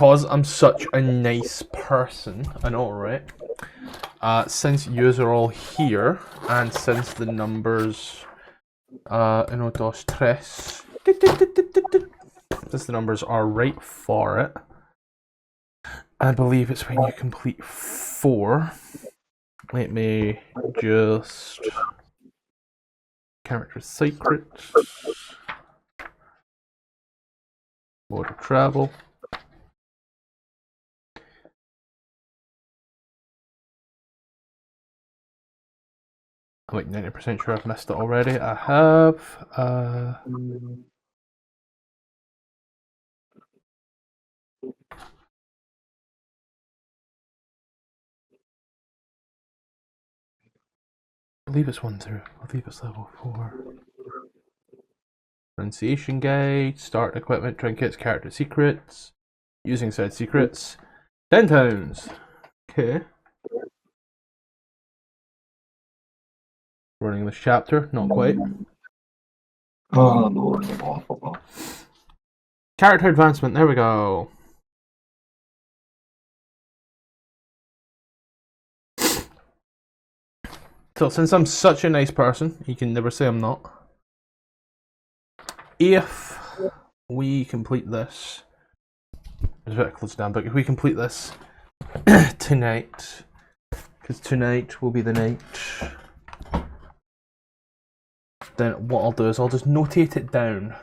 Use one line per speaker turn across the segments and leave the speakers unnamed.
because I'm such a nice person, I know, right? Since yous are all here, and since the numbers, uno, dos, tres, since the numbers are right for it, I believe it's when you complete 4. Let me just... Character secrets. Mode of travel. I'm like 90% sure I've missed it already. I have. I believe it's 1 through. I believe it's level 4. Pronunciation guide, start equipment, trinkets, character secrets. Using said secrets. 10 towns. Okay. Running this chapter, not quite. Character advancement, there we go. So since I'm such a nice person, you can never say I'm not. If we complete this, there's a bit of close down, but if we complete this tonight, because tonight will be the night, then what I'll do is I'll just notate it down.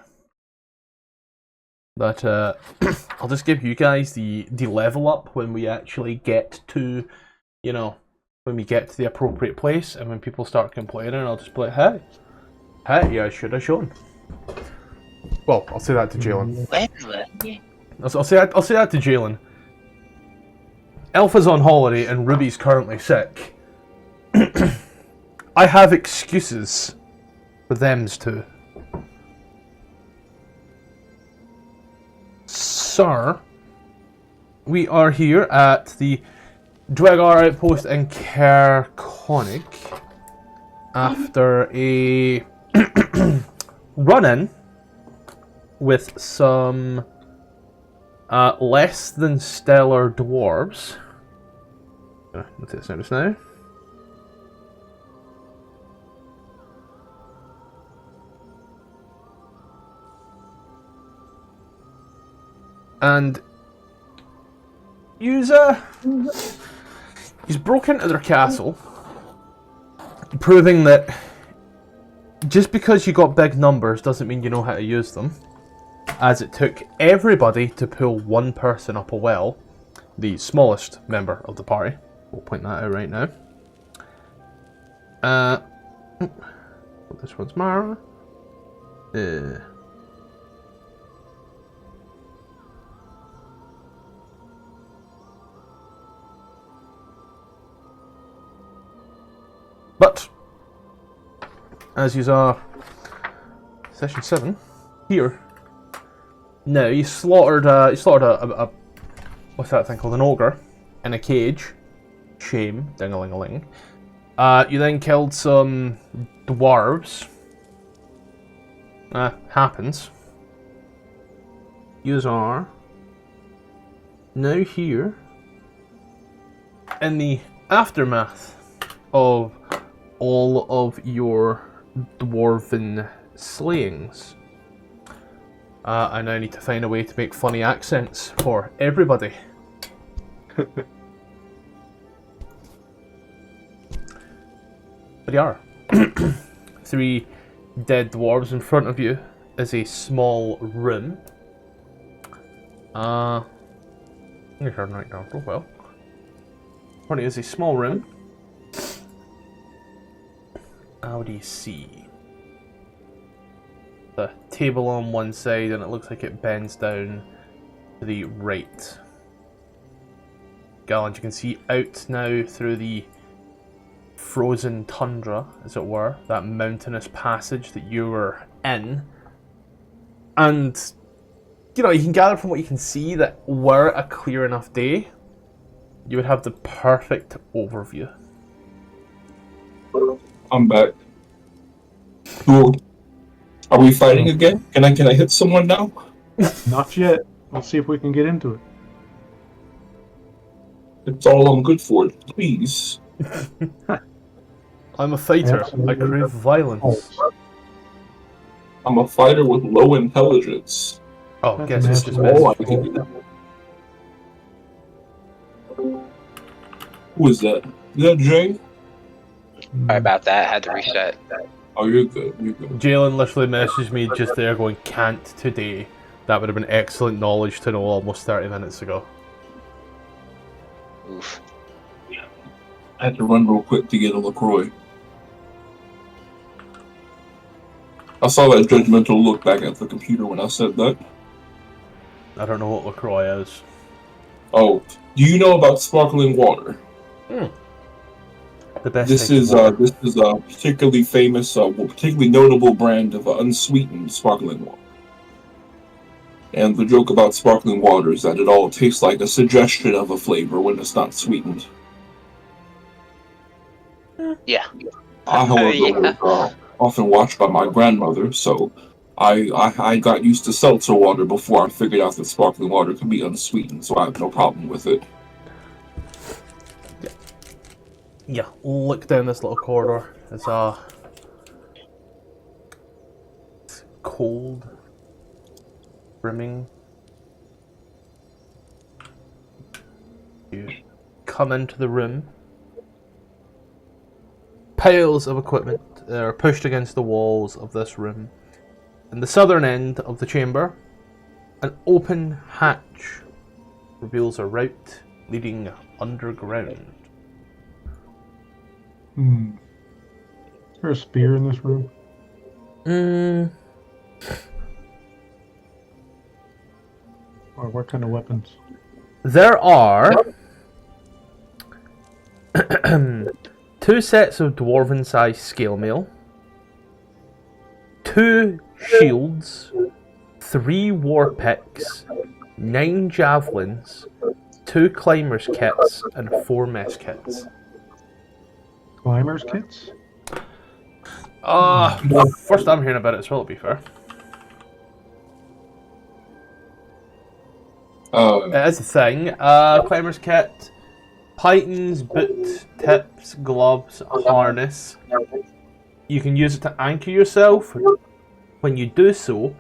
That I'll just give you guys the level up when we actually get to, you know, when we get to the appropriate place, and when people start complaining, I'll just be like, hey, yeah, I should have shown. Well, I'll say that to Jalen. I'll say that to Jalen. Alpha's on holiday and Ruby's currently sick. I have excuses for thems too. Sir, we are here at the Duergar Outpost in Kerconic after a run-in with some less than stellar dwarves. Let's take this notice now. And he's broken into their castle, proving that just because you got big numbers doesn't mean you know how to use them, as it took everybody to pull one person up a well, the smallest member of the party. We'll point that out right now. This one's Mara. But, as you saw, session 7, here. Now, you slaughtered a what's that thing called? An ogre in a cage. Shame, ding-a-ling-a-ling. You then killed some dwarves. Happens. You are now here in the aftermath of all of your dwarven slayings. I now need to find a way to make funny accents for everybody. But you are. 3 dead dwarves in front of you is a small room. Let me turn right down for a while. Front of you is a small room. How do you see? The table on one side, and it looks like it bends down to the right. Gallant, you can see out now through the frozen tundra, as it were, that mountainous passage that you were in. And, you know, you can gather from what you can see that were a clear enough day, you would have the perfect overview.
I'm back. Cool. Are we fighting again? Can I hit someone now?
Not yet. We'll see if we can get into it.
It's all I'm good for. Please.
I'm a fighter. I crave violence.
I'm a fighter with low intelligence.
Oh, guess it's just
All I
message
can
me.
do. Who is that? Is that Jay?
Sorry about that. I had to reset.
Oh, you're good. You're good.
Jalen literally messaged me just there going, can't today. That would have been excellent knowledge to know almost 30 minutes ago.
Oof.
I had to run real quick to get a LaCroix. I saw that judgmental look back at the computer when I said that.
I don't know what LaCroix is.
Oh, do you know about sparkling water?
The best
This
type
is
of water.
a particularly famous, particularly notable brand of unsweetened sparkling water. And the joke about sparkling water is that it all tastes like a suggestion of a flavor when it's not sweetened.
Yeah.
I, however,
Yeah.
was often watched by my grandmother, so I got used to seltzer water before I figured out that sparkling water can be unsweetened, so I have no problem with it.
Yeah, look down this little corridor. It's cold, brimming. You come into the room. Piles of equipment are pushed against the walls of this room. In the southern end of the chamber, an open hatch reveals a route leading underground.
Is there a spear in this room? Or what kind of weapons?
There are two sets of dwarven-sized scale mail, 2 shields, 3 war picks, 9 javelins, 2 climbers kits, and 4 mess kits.
Climbers kits?
First I'm hearing about it as well, to be fair. It is a thing. Climbers kit, pythons, boot, tips, gloves, harness. You can use it to anchor yourself. When you do so,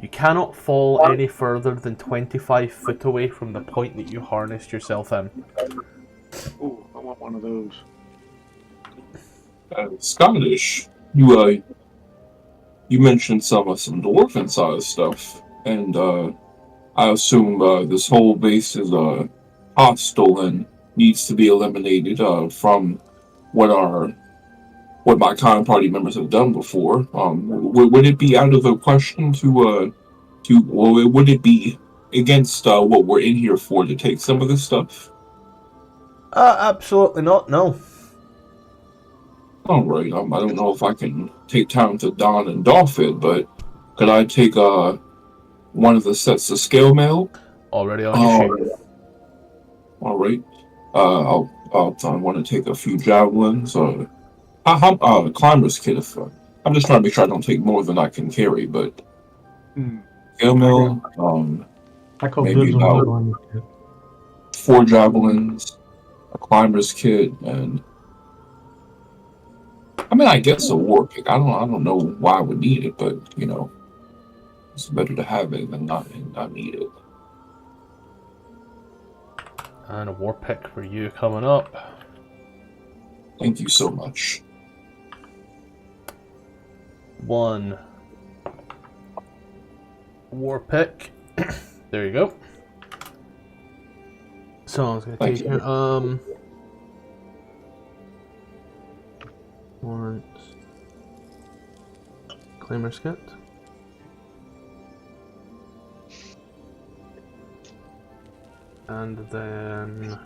you cannot fall any further than 25 foot away from the point that you harnessed yourself in.
Ooh, I want one of those.
Scottish, you mentioned some dwarven size stuff, and I assume this whole base is hostile and needs to be eliminated from what my kind party members have done before. Would it be out of the question would it be against what we're in here for to take some of this stuff?
Absolutely not, no.
Alright, I don't know if I can take time to don and doff it, but could I take one of the sets of scale mail?
Already on your sheet.
Alright. I want to take a few javelins. Climber's kit. I'm just trying to make sure I don't take more than I can carry, but scale mail.
I call
maybe
dibs on
about
the climber kit.
4 javelins, a climber's kit, and I mean, I guess a war pick. I don't know why I would need it, but you know, it's better to have it than not need it.
And a war pick for you coming up.
Thank you so much.
1 war pick. There you go. So I was gonna
Thank
take
you.
here. Warrants. Climber's kit. And then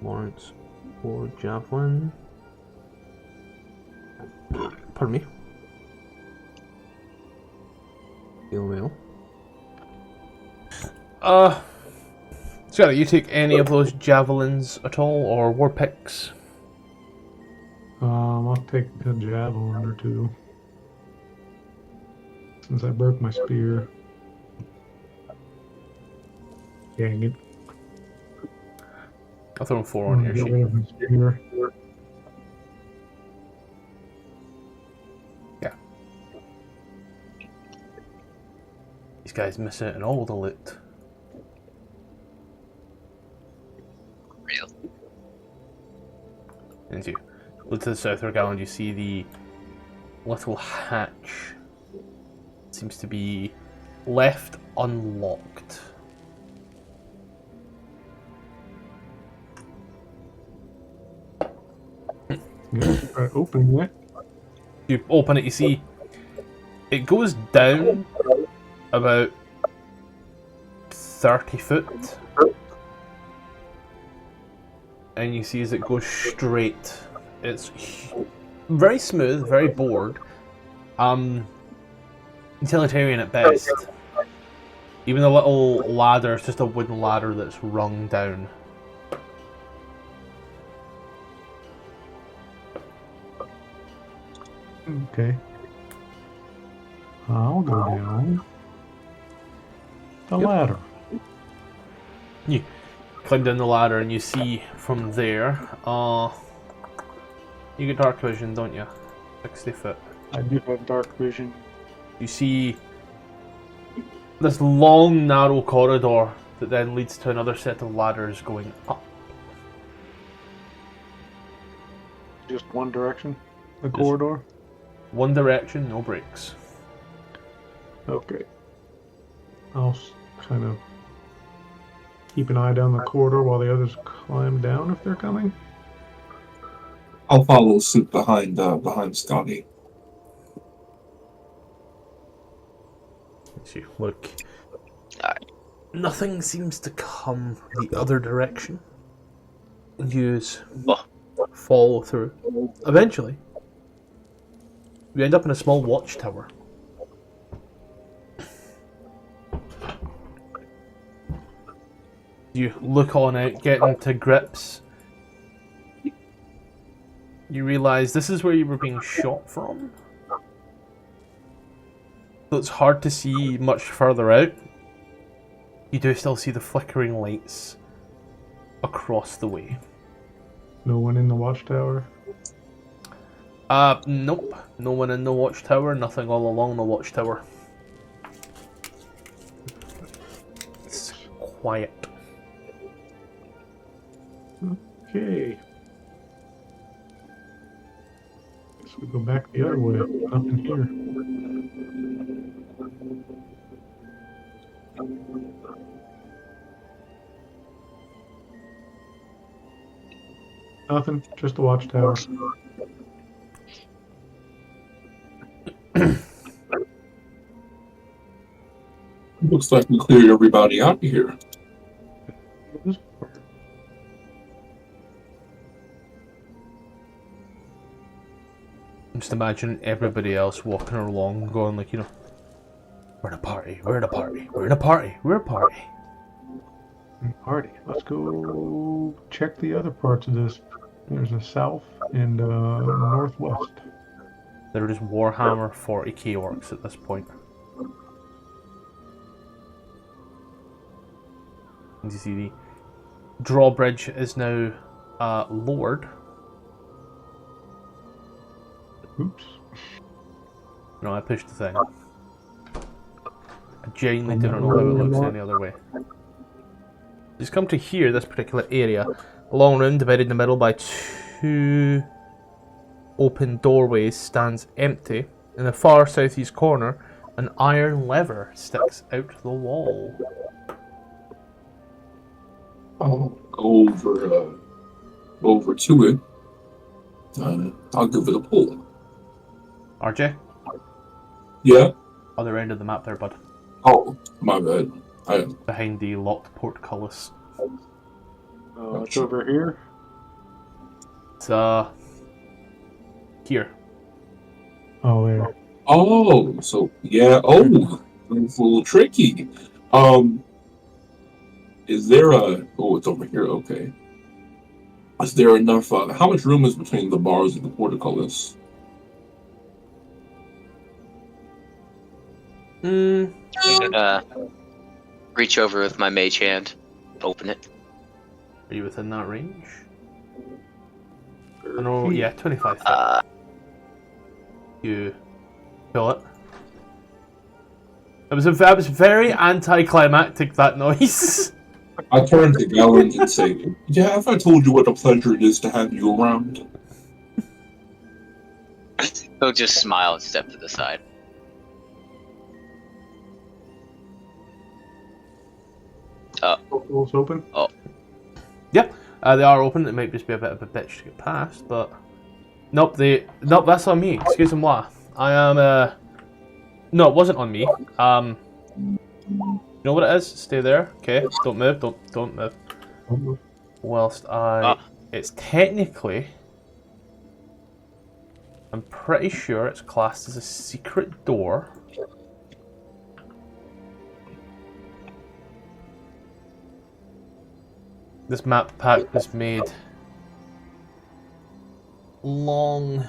warrants for javelin. Pardon me. Steel mail. Scotty, you take any of those javelins at all, or war picks?
I'll take a javelin or 2. Since I broke my spear. Dang it.
I'll throw 4 on your
Get
sheet.
rid of his spear.
These guys miss out on all the loot.
Real.
And as you look to the southward gallery, you see the little hatch seems to be left unlocked.
Yeah, try opening it.
You open it, you see it goes down about 30 foot, and you see as it goes straight, it's very smooth, very bored, utilitarian at best. Even the little ladder is just a wooden ladder that's rung down.
Okay. I'll go down the ladder.
You climb down the ladder and you see from there, you get dark vision, don't you? 60 foot.
I do have dark vision.
You see this long, narrow corridor that then leads to another set of ladders going up.
Just one direction? The
Just-
corridor?
One direction, no breaks.
Okay. I'll kind of keep an eye down the corridor while the others climb down if they're coming.
I'll follow suit behind Scotty.
As you look,
Alright.
nothing seems to come the other direction. You
Oh.
follow through. Eventually, you end up in a small watchtower. You look on it, getting to grips. You realise this is where you were being shot from. So it's hard to see much further out. You do still see the flickering lights across the way.
No one in the watchtower.
Nope. No one in the watchtower, nothing all along the watchtower. It's quiet.
Okay. Guess we go back the other way. Nothing here. Nothing. Just a watchtower.
Looks like we cleared everybody out of here.
Just imagine everybody else walking along going like, we're in a party, we're in a party, we're in a party, we're a party.
Party. Let's go check the other parts of this. There's a south and northwest.
There is Warhammer 40k orcs at this point. And you see the drawbridge is now lowered.
Oops.
No, I pushed the thing. I genuinely do not know how it looks any other way. Just come to here, this particular area. A long room divided in the middle by 2 open doorways stands empty. In the far southeast corner, an iron lever sticks out the wall.
I'll go over to it. I'll give it a pull.
RJ?
Yeah?
Other end of the map there, bud.
Oh, my bad.
Behind the locked portcullis.
It's over here.
It's, here.
Oh, there.
Oh, so, yeah. Oh, it's a little tricky. Is there oh, it's over here. Okay. Is there enough, how much room is between the bars and the portcullis?
I'm gonna reach over with my mage hand open it.
Are you within that range? I know, yeah, 25 feet. You kill it. It was very anticlimactic, that noise.
I turn to Gellin and say, "Yeah, have I told you what a pleasure it is to have you around?"
He'll just smile and step to the side.
Portals open?
Oh.
Yeah, they are open. It might just be a bit of a bitch to get past, but nope. Nope. That's on me. Excuse-moi. I am. No, it wasn't on me. You know what it is? Stay there. Okay. Don't move. Don't move. Whilst it's technically. I'm pretty sure it's classed as a secret door. This map pack was made long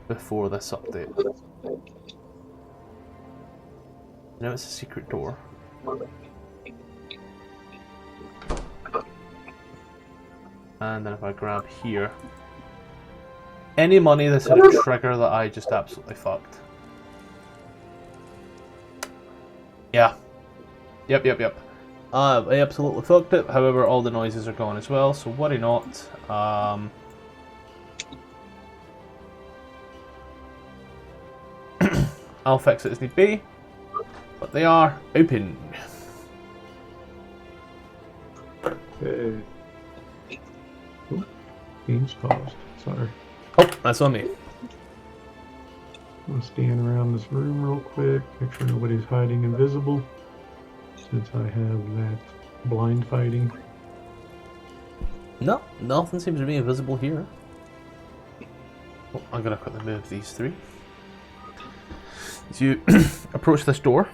before this update. Now it's a secret door. And then if I grab here, any money that's in a trigger that I just absolutely fucked. Yeah. Yep. I absolutely fucked it. However, all the noises are gone as well, so worry not. I'll fix it as need be. But they are open.
Okay. Oh, game's paused. Sorry.
Oh, that's on me.
I'm gonna scan around this room real quick, make sure nobody's hiding invisible. Since I have that blind fighting.
No, nothing seems to be invisible here. Oh, I'm gonna quickly move these three. As you approach this door,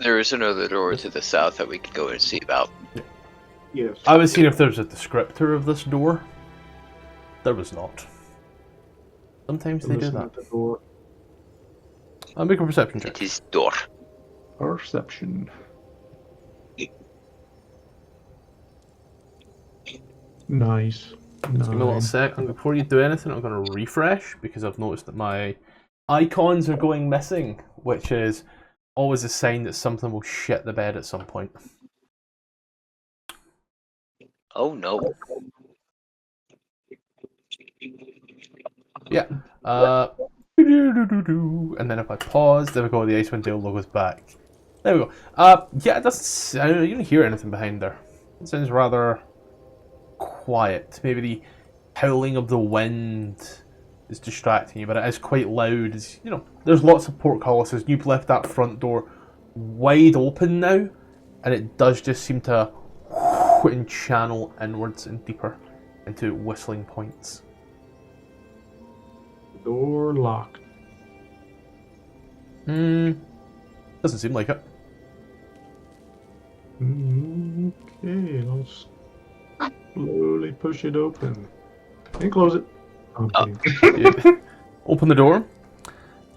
There is another door to the south that we could go and see about.
Yes.
I was seeing if there's a descriptor of this door. There was not. Sometimes they do
Listen
that.
at the door.
I'll make a perception check.
It is door.
Perception. Nice.
Just give me a little sec. And before you do anything, I'm going to refresh because I've noticed that my icons are going missing, which is always a sign that something will shit the bed at some point.
Oh no.
Yeah. And then if I pause, there we go, the Icewind Dale logo's back. There we go. Yeah, it doesn't. I don't know, you don't hear anything behind there. It sounds rather quiet. Maybe the howling of the wind is distracting you, but it is quite loud. It's, you know, there's lots of portcullises. You've left that front door wide open now, and it does just seem to and channel inwards and deeper into whistling points.
Door locked.
Doesn't seem like it.
Okay, let's slowly push it open. And close it. Okay.
Open the door.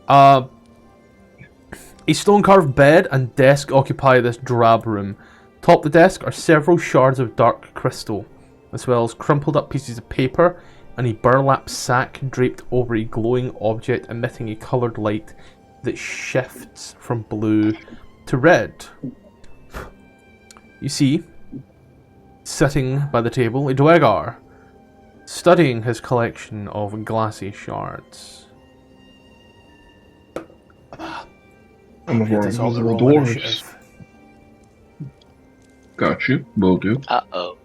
A stone-carved bed and desk occupy this drab room. Atop the desk are several shards of dark crystal, as well as crumpled up pieces of paper and a burlap sack draped over a glowing object emitting a coloured light that shifts from blue to red. You see, sitting by the table, a Duergar, studying his collection of glassy shards.
I'm of our
That's all the
invisible
roll
dwarves.
initiative.
Got you. Will do.
Uh-oh.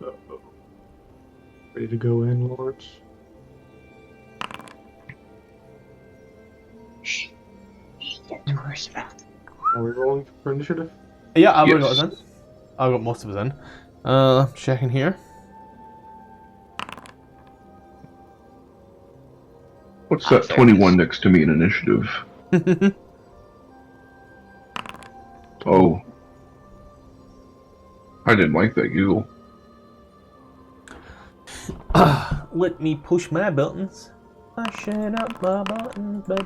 Uh-oh. Ready to go in, lords? Are we rolling for initiative?
Yeah, I've already got
Yes.
us in. I've got most of us in. Checking here.
What's that 21 next to me in initiative? Oh. I didn't like that giggle.
Let me push my buttons. Pushing up my buttons, baby.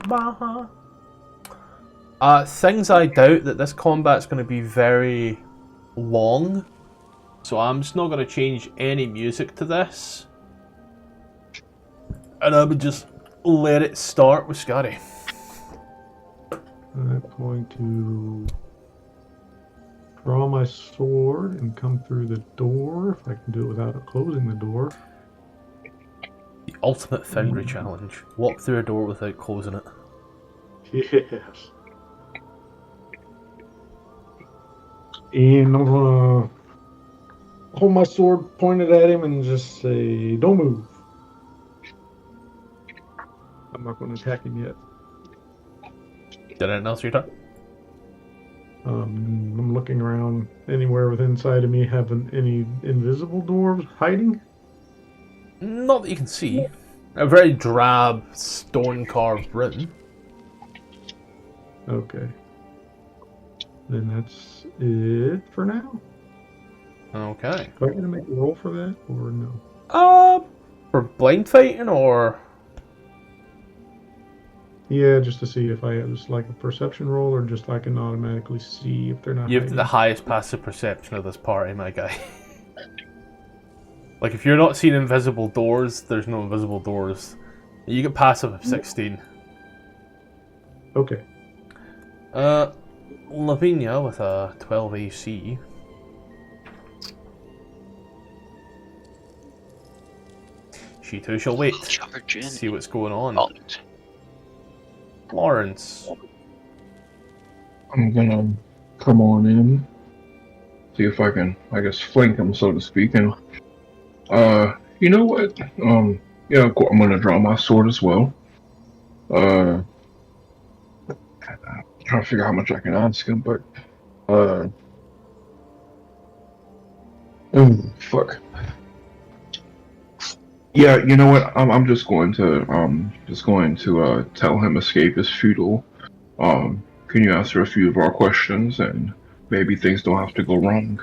Things I doubt that this combat's going to be very long, so I'm just not going to change any music to this. And I would just let it start with Scotty.
I'm going to draw my sword and come through the door, if I can do it without closing the door.
The ultimate foundry challenge. Walk through a door without closing it.
Yes. And I'm gonna hold my sword pointed at him and just say, "Don't move." I'm not going to attack him yet.
Did anything else your turn?
I'm looking around anywhere within sight of me. Having any invisible dwarves hiding?
Not that you can see. A very drab stone carved room.
Okay. Then that's it for now.
Okay.
Do I got to make a roll for that or no?
For blind fighting or?
Yeah, just to see if I have just like a perception roll or just I can automatically see if they're not
You have
hiding.
the highest passive perception of this party, my guy. Like, if you're not seeing invisible doors, there's no invisible doors. You get passive of 16.
Okay.
Lavinia with a 12 AC. She too shall wait.
Charge in.
See what's going on.
Oh,
Lawrence.
I'm gonna come on in, see if I can, I guess, flank him, so to speak. And you know what? Yeah, of course, I'm gonna draw my sword as well. Trying to figure out how much I can ask him, but oh, fuck. Yeah, you know what? I'm just going to tell him escape is futile. Can you answer a few of our questions and maybe things don't have to go wrong?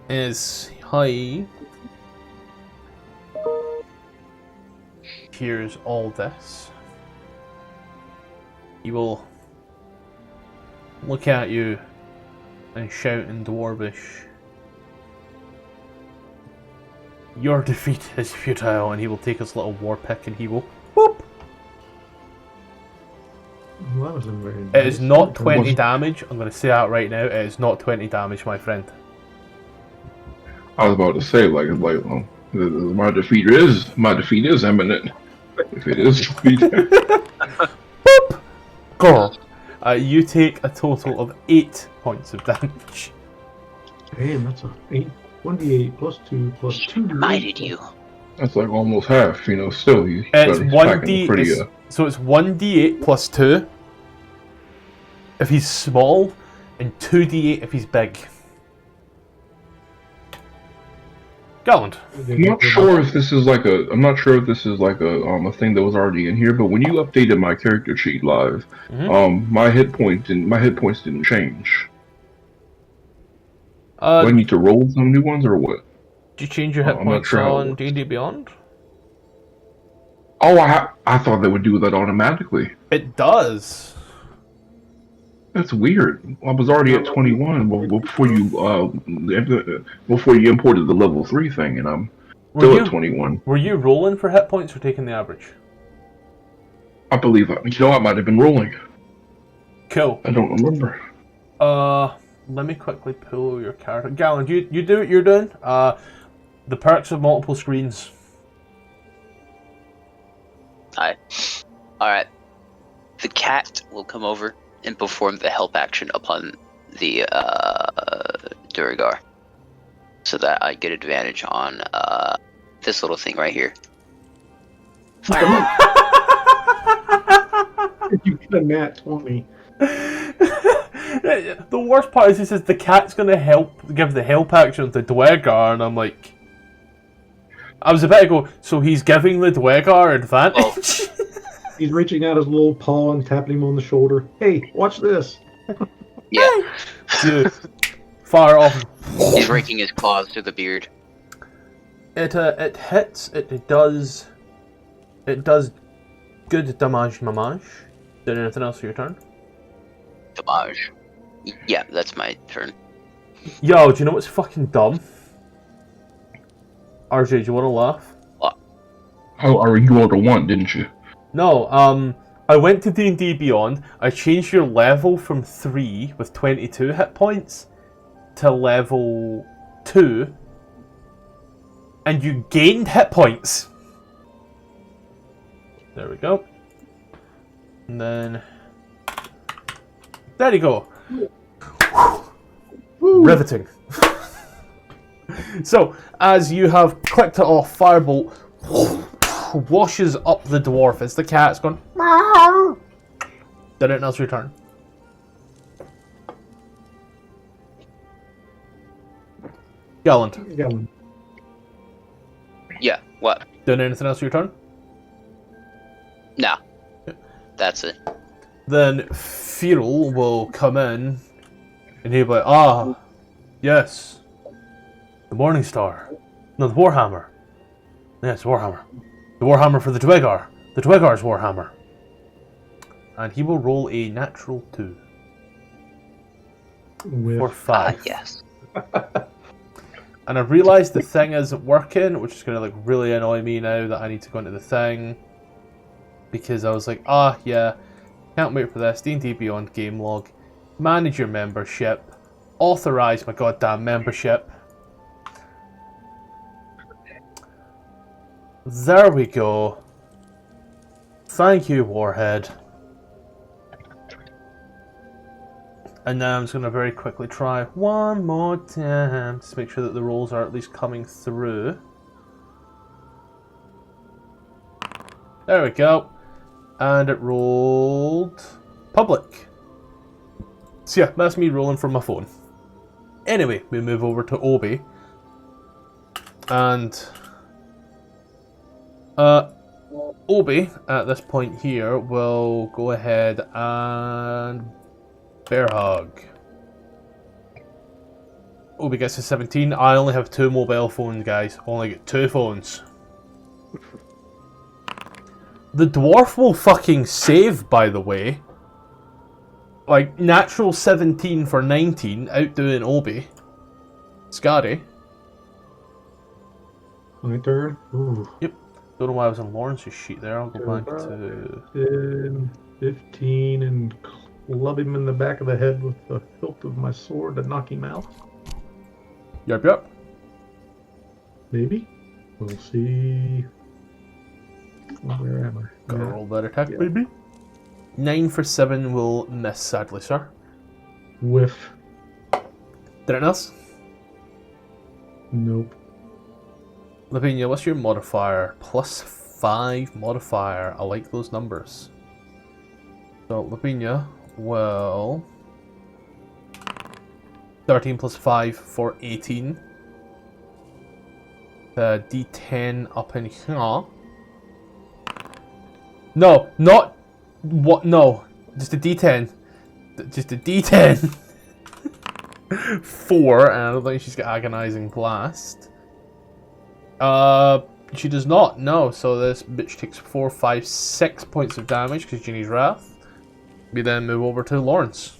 Hi. Here's all this. He will look at you and shout in Dwarvish. Your defeat is futile, and he will take his little war pick and he will whoop.
Well, that wasn't very
It is
nice.
not 20 damage. I'm going to say that right now. It is not 20 damage, my friend.
I was about to say, my defeat is imminent. If it is defeat.
Boop! Go. You take a total of 8 points of damage.
Damn, that's a 1d8 plus 2 plus 2.
reminded you.
That's like almost half, you know, still.
It's
He's packing pretty,
so it's 1d8 plus 2 if he's small, and 2d8 if he's big. Gallant.
I'm not sure if this is like a thing that was already in here, but when you updated my character sheet live, my hit points didn't change. Do I need to roll some new ones or what?
Did you change your hit points on D&D Beyond?
Oh, I thought they would do that automatically.
It does.
That's weird. I was already at 21 before you imported the level 3 thing, and I'm still at 21.
Were you rolling for hit points or taking the average?
I believe I might have been rolling.
Cool.
I don't remember.
Let me quickly pull your character. Gallant, you do what you're doing. The perks of multiple screens.
Alright. The cat will come over and perform the help action upon the Duergar, so that I get advantage on this little thing right here.
You get a nat 20.
The worst part is he says the cat's gonna give the help action to Duergar, and I'm like, I was about to go, so he's giving the Duergar advantage?
He's reaching out his little paw and tapping him on the shoulder. Hey, watch this.
Yeah.
Dude, fire off.
He's raking his claws through the beard.
It hits. It does good damage. Did anything else for your turn?
Damage. Yeah, that's my turn.
Yo, do you know what's fucking dumb? RJ, do you want to laugh?
Oh, you rolled a 1, didn't you?
No, I went to D&D Beyond, I changed your level from 3 with 22 hit points to level 2, and you gained hit points. There we go. And then... There you go. Riveting. So, as you have clicked it off, Firebolt washes up the dwarf as the cat's gone. Did it else your turn? Gallant.
Yeah, what?
Did anything else your turn?
No. That's it.
Then Feral will come in and he'll be like, ah, yes. The Morning Star. No, the Warhammer. Yes, Warhammer. The Warhammer for the Duergar. The Duergar's Warhammer. And he will roll a natural 2.
With
Or 5.
Yes.
And I've realised the thing isn't working, which is going to like really annoy me now that I need to go into the thing. Because I was like, yeah, can't wait for this. D&D Beyond game log. Manage your membership. Authorise my goddamn membership. There we go. Thank you, Warhead. And now I'm just going to very quickly try one more time to make sure that the rolls are at least coming through. There we go. And it rolled public. So yeah, that's me rolling from my phone. Anyway, we move over to Obi. And Obi, at this point here, will go ahead and bear hug. Obi gets a 17. I only have 2 mobile phones, guys. Only get 2 phones. The dwarf will fucking save, by the way. Like, natural 17 for 19, outdoing Obi. Scary.
my turn. Ooh.
Yep. Don't know why I was on Lawrence's sheet there. I'll go back to...
10, 15, and club him in the back of the head with the hilt of my sword to knock him out.
Yep.
Maybe. We'll see. Where am I?
Gotta
Yeah.
roll that attack,
Yeah.
baby. 9 for 7 will miss, sadly, sir.
Whiff.
Did it else?
Nope.
Lavinia, what's your modifier? +5 modifier. I like those numbers. So, Lavinia will... 13 plus 5 for 18. The D10 up in here. No, not... What? No. Just a D10. Just a D10. 4, and I don't think she's got Agonizing Blast. She does not, no. So this bitch takes 4, 5, 6 points of damage because Ginny's Wrath. We then move over to Lawrence.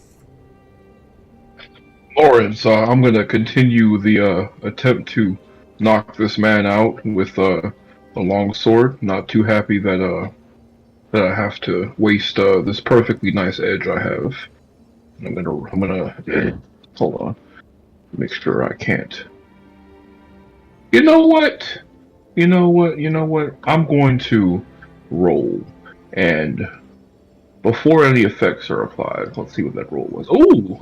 Lawrence, I'm gonna continue the attempt to knock this man out with a long sword. Not too happy that that I have to waste this perfectly nice edge I have. I'm gonna hold on. Make sure I can't. You know what? I'm going to roll, and before any effects are applied, let's see what that roll was. Oh,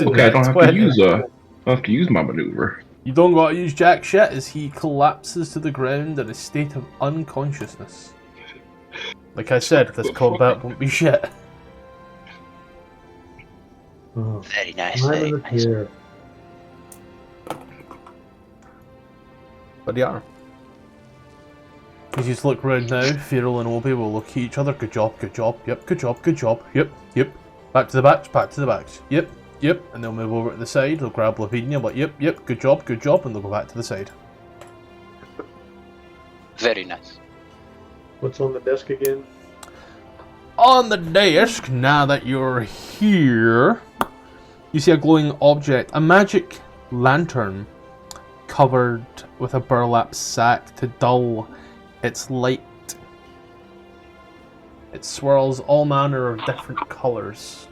okay. I don't have to use my maneuver.
You don't gotta use jack shit as he collapses to the ground in a state of unconsciousness. Like I said, this combat won't be shit.
Oh.
Very nice.
I'm
Very
in the
nice.
chair.
But yeah. You just look round now, Feral and Obi will look at each other. Good job, yep, good job, yep. Back to the backs, yep. And they'll move over to the side, they'll grab Lavinia, like, yep, good job, and they'll go back to the side.
Very nice.
What's on the desk again?
On the desk, now that you're here, you see a glowing object, a magic lantern covered with a burlap sack to dull its light. It swirls all manner of different colours.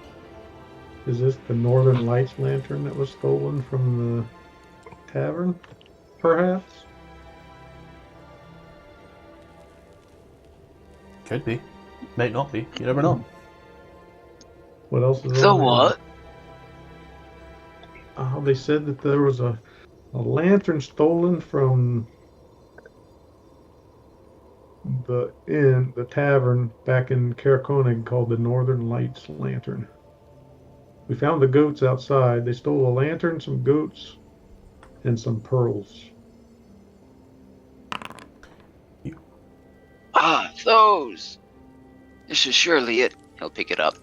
Is this the Northern Lights lantern that was stolen from the tavern, perhaps?
Could be. Might not be. You never know.
What else is
So
on there?
what?
Oh, they said that there was a lantern stolen from the tavern back in Karakonig called the Northern Lights Lantern. We found the goats outside. They stole a lantern, some goats, and some pearls.
Ah, those! This is surely it. He'll pick it up.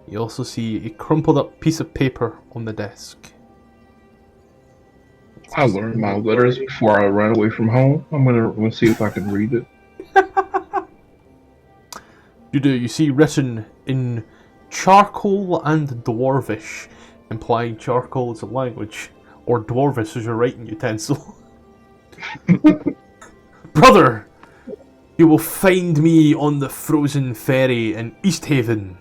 You also see a crumpled up piece of paper on the desk.
I learned my letters before I ran away from home. I'm gonna see if I can read it.
You do. You see written in charcoal and dwarvish, implying charcoal is a language, or dwarvish is your writing utensil. Brother, you will find me on the frozen ferry in East Haven.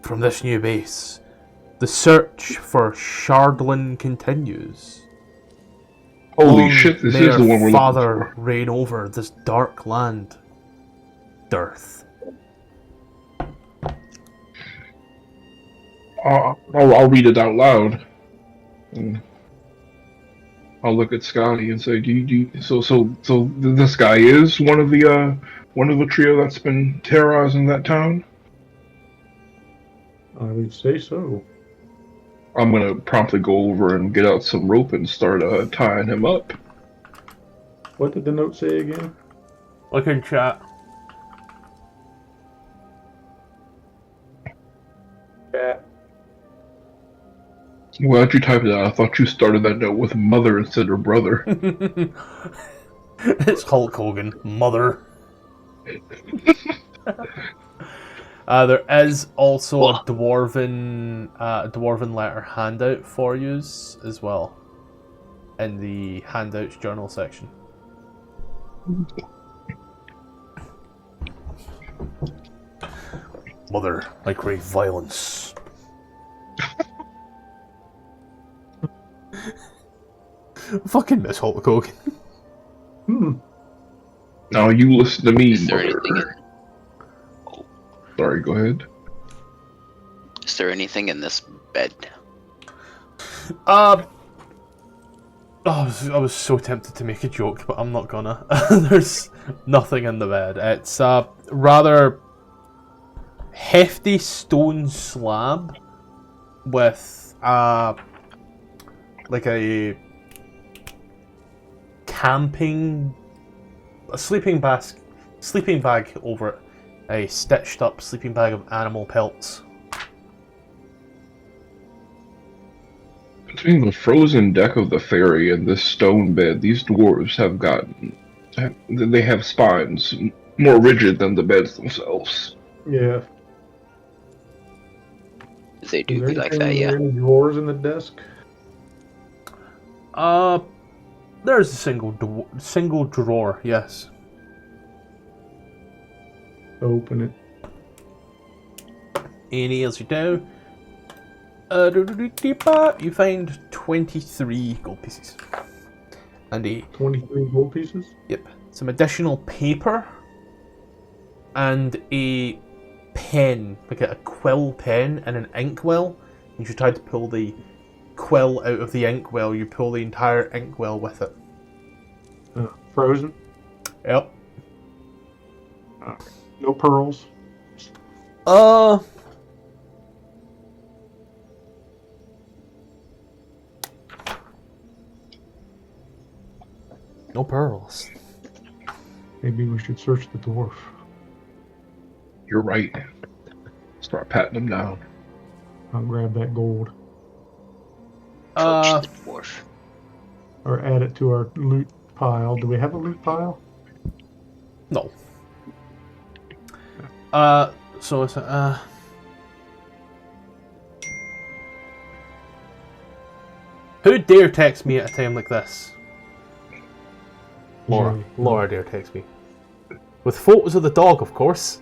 From this new base, the search for Shardlin continues.
Holy
Long
shit, this
may
is the one we're
our Father
looking for.
reign over this dark land. Dearth.
I'll read it out loud. And I'll look at Scotty and say, so this guy is one of the trio that's been terrorizing that town?
I would say so.
I'm gonna promptly go over and get out some rope and start tying him up.
What did the note say again?
Look in chat.
Cat.
Why'd you type it out? I thought you started that note with mother instead of brother.
It's Hulk Hogan. Mother. There is also a dwarven letter handout for yous as well in the handouts journal section. Mother, I crave violence. Fucking miss Hulk Hogan.
Now you listen to me,
Is there
mother.
anything in,
Sorry, go ahead.
is there anything in this bed?
I was so tempted to make a joke, but I'm not gonna. There's nothing in the bed. It's a rather hefty stone slab with like a sleeping bag over it. A stitched up sleeping bag of animal pelts.
Between the frozen deck of the ferry and this stone bed, these dwarves they have spines more rigid than the beds themselves.
Yeah.
They
Is
do
there
be like
anything-
that, yeah.
Any drawers in the desk?
There's a single drawer, yes.
Open it.
Any as you do. You find 23 gold pieces. And
23 gold pieces?
some additional paper. And a pen, like a quill pen and an inkwell. You should try to pull the quill out of the inkwell. You pull the entire inkwell with it.
Frozen?
Yep.
No pearls?
No pearls.
Maybe we should search the dwarf.
You're right. Start patting them down.
I'll grab that gold.
Approach the dwarf.
Or add it to our loot pile. Do we have a loot pile?
No. So it's who dare text me at a time like this? Laura.
Jay.
Laura dare text me. With photos of the dog, of course.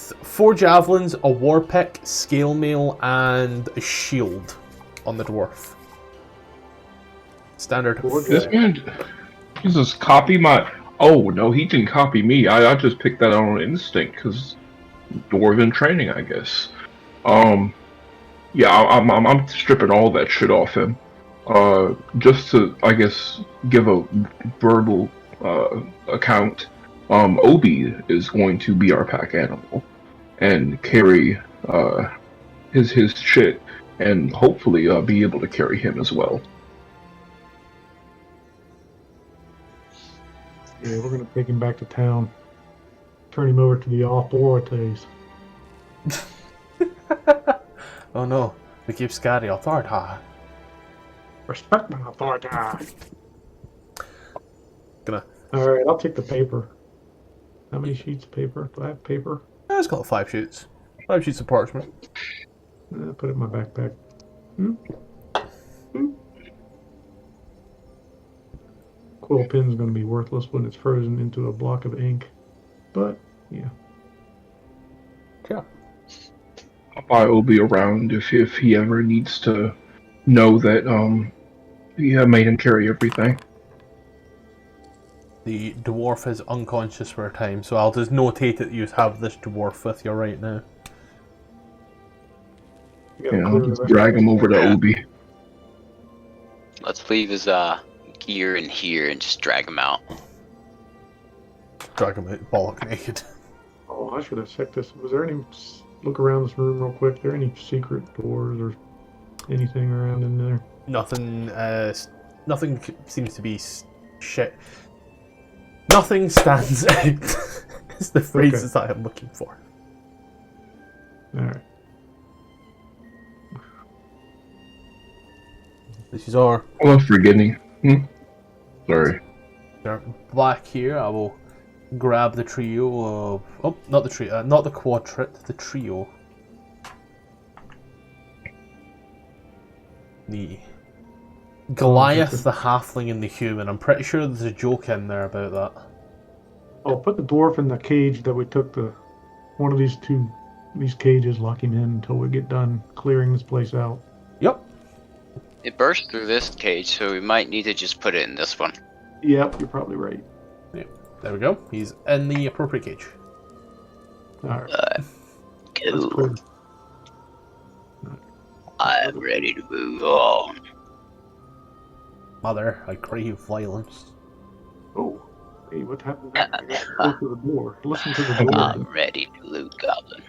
4 javelins, a war pick, scale mail, and a shield on the dwarf. Standard.
This man, Jesus, copy my. Oh no, he didn't copy me. I just picked that on instinct because dwarven training, I guess. Yeah, I'm stripping all that shit off him. Just to, I guess, give a verbal account. Obi is going to be our pack animal and carry his shit, and hopefully be able to carry him as well.
Yeah, we're gonna take him back to town. Turn him over to the authorities.
Oh no, we keep scary authority.
Respect my authority.
Gonna.
Alright, I'll take the paper. How many sheets of paper? Do I have paper?
It's got 5 sheets. 5 sheets of parchment.
Put it in my backpack. Quill pen's going to be worthless when it's frozen into a block of ink. But, yeah.
Yeah.
I'll buy Obi around if he ever needs to know that made him carry everything.
The dwarf is unconscious for a time, so I'll just notate that you have this dwarf with you right now.
Just drag him over to Obi.
Let's leave his gear in here and just drag him out.
Drag him out, bollock naked.
Oh, I should have checked this. Was there any... Look around this room real quick. Are there any secret doors or anything around in there?
Nothing, nothing seems to be shit. Nothing stands out. Is the phrases that I'm looking for.
Alright.
This is our...
I'm forgetting. Sorry.
Back here, I will grab the trio of... Oh, not the trio, not the quadrit, the trio. The Goliath, the halfling, and the human. I'm pretty sure there's a joke in there about that.
Oh, put the dwarf in the cage that we took one of these cages, lock him in until we get done clearing this place out.
Yep.
It burst through this cage, so we might need to just put it in this one.
Yep, you're probably right.
Yep. There we go. He's in the appropriate cage.
Alright.
Cool. I'm ready to move on.
Mother, I crave violence.
Oh, hey, what happened there? I gotta go to the door. Listen to the door.
I'm ready to loot goblin.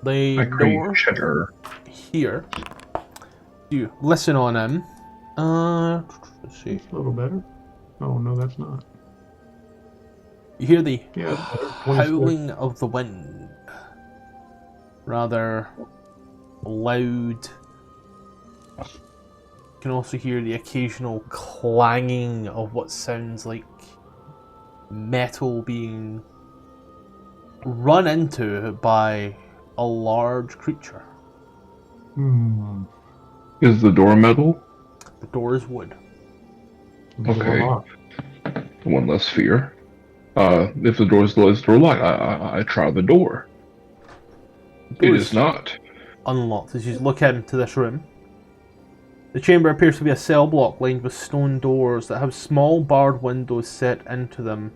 The
I crave
door
cheddar.
here. You listen on him. Let's see.
It's a little better. Oh, no, that's not.
You hear the
Yeah,
howling of the wind. Rather loud. You can also hear the occasional clanging of what sounds like metal being run into by a large creature.
Is the door metal?
The door is wood.
Okay. One less fear. If the door is locked, I try the door. It is not.
Unlocked. As you look into this room, the chamber appears to be a cell block lined with stone doors that have small barred windows set into them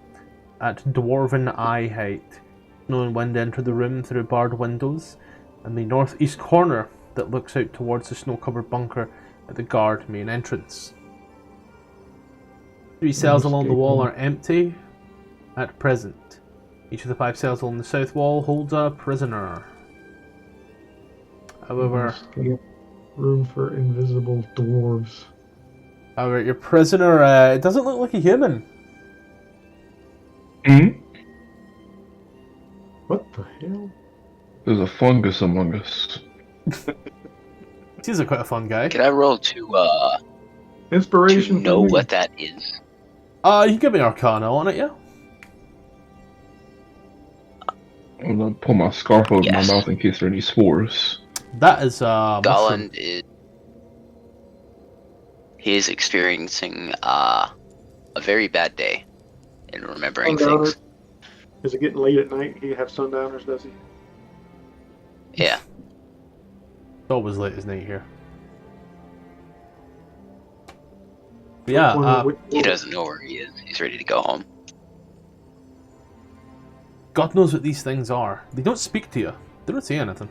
at dwarven eye height. Snow and wind enter the room through barred windows, and the northeast corner that looks out towards the snow-covered bunker at the guard main entrance. 3 cells along the wall are empty at present. Each of the 5 cells along the south wall holds a prisoner. However,
room for invisible dwarves.
your prisoner, it doesn't look like a human.
What the hell?
There's a fungus among us.
He's quite a fun guy.
Can I roll to
Inspiration.
know what that is?
You can give me Arcana on it, yeah?
I'm gonna pull my scarf over
Yes.
my mouth in case there are any spores.
That is mushroom.
Golland is experiencing a very bad day in remembering
Sundowner.
things.
Is it getting late at night? Do you have sundowners, does he?
Yeah.
It's always late as night here. But yeah,
He doesn't know where he is. He's ready to go home.
God knows what these things are. They don't speak to you. They don't say anything.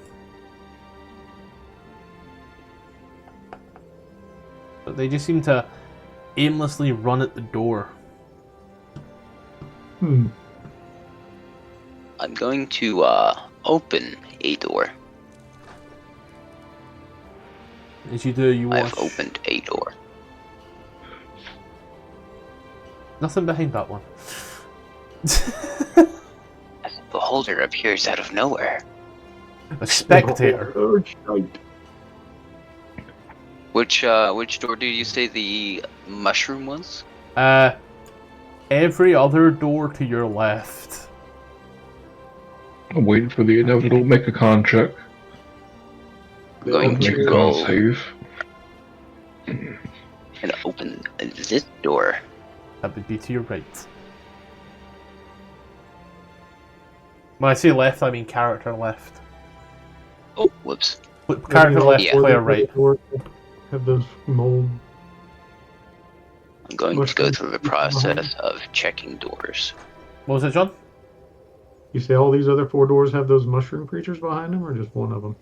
But they just seem to aimlessly run at the door.
Hmm.
I'm going to open a door.
As you do, you watch
I've opened a door.
nothing behind that one.
A beholder appears out of nowhere.
A spectator.
Oh, shite.
Which door did you say the mushroom was?
Every other door to your left.
I'm waiting for the inevitable mecha-con check.
I'm going to
Mecha-con
go
save.
and open this door.
That would be to your right. When I say left, I mean character left.
Oh, whoops.
Character left,
Yeah.
player right.
Have those mold.
I'm going to go through the process of checking doors.
What was it, John?
You say all these other 4 doors have those mushroom creatures behind them, or just one of them?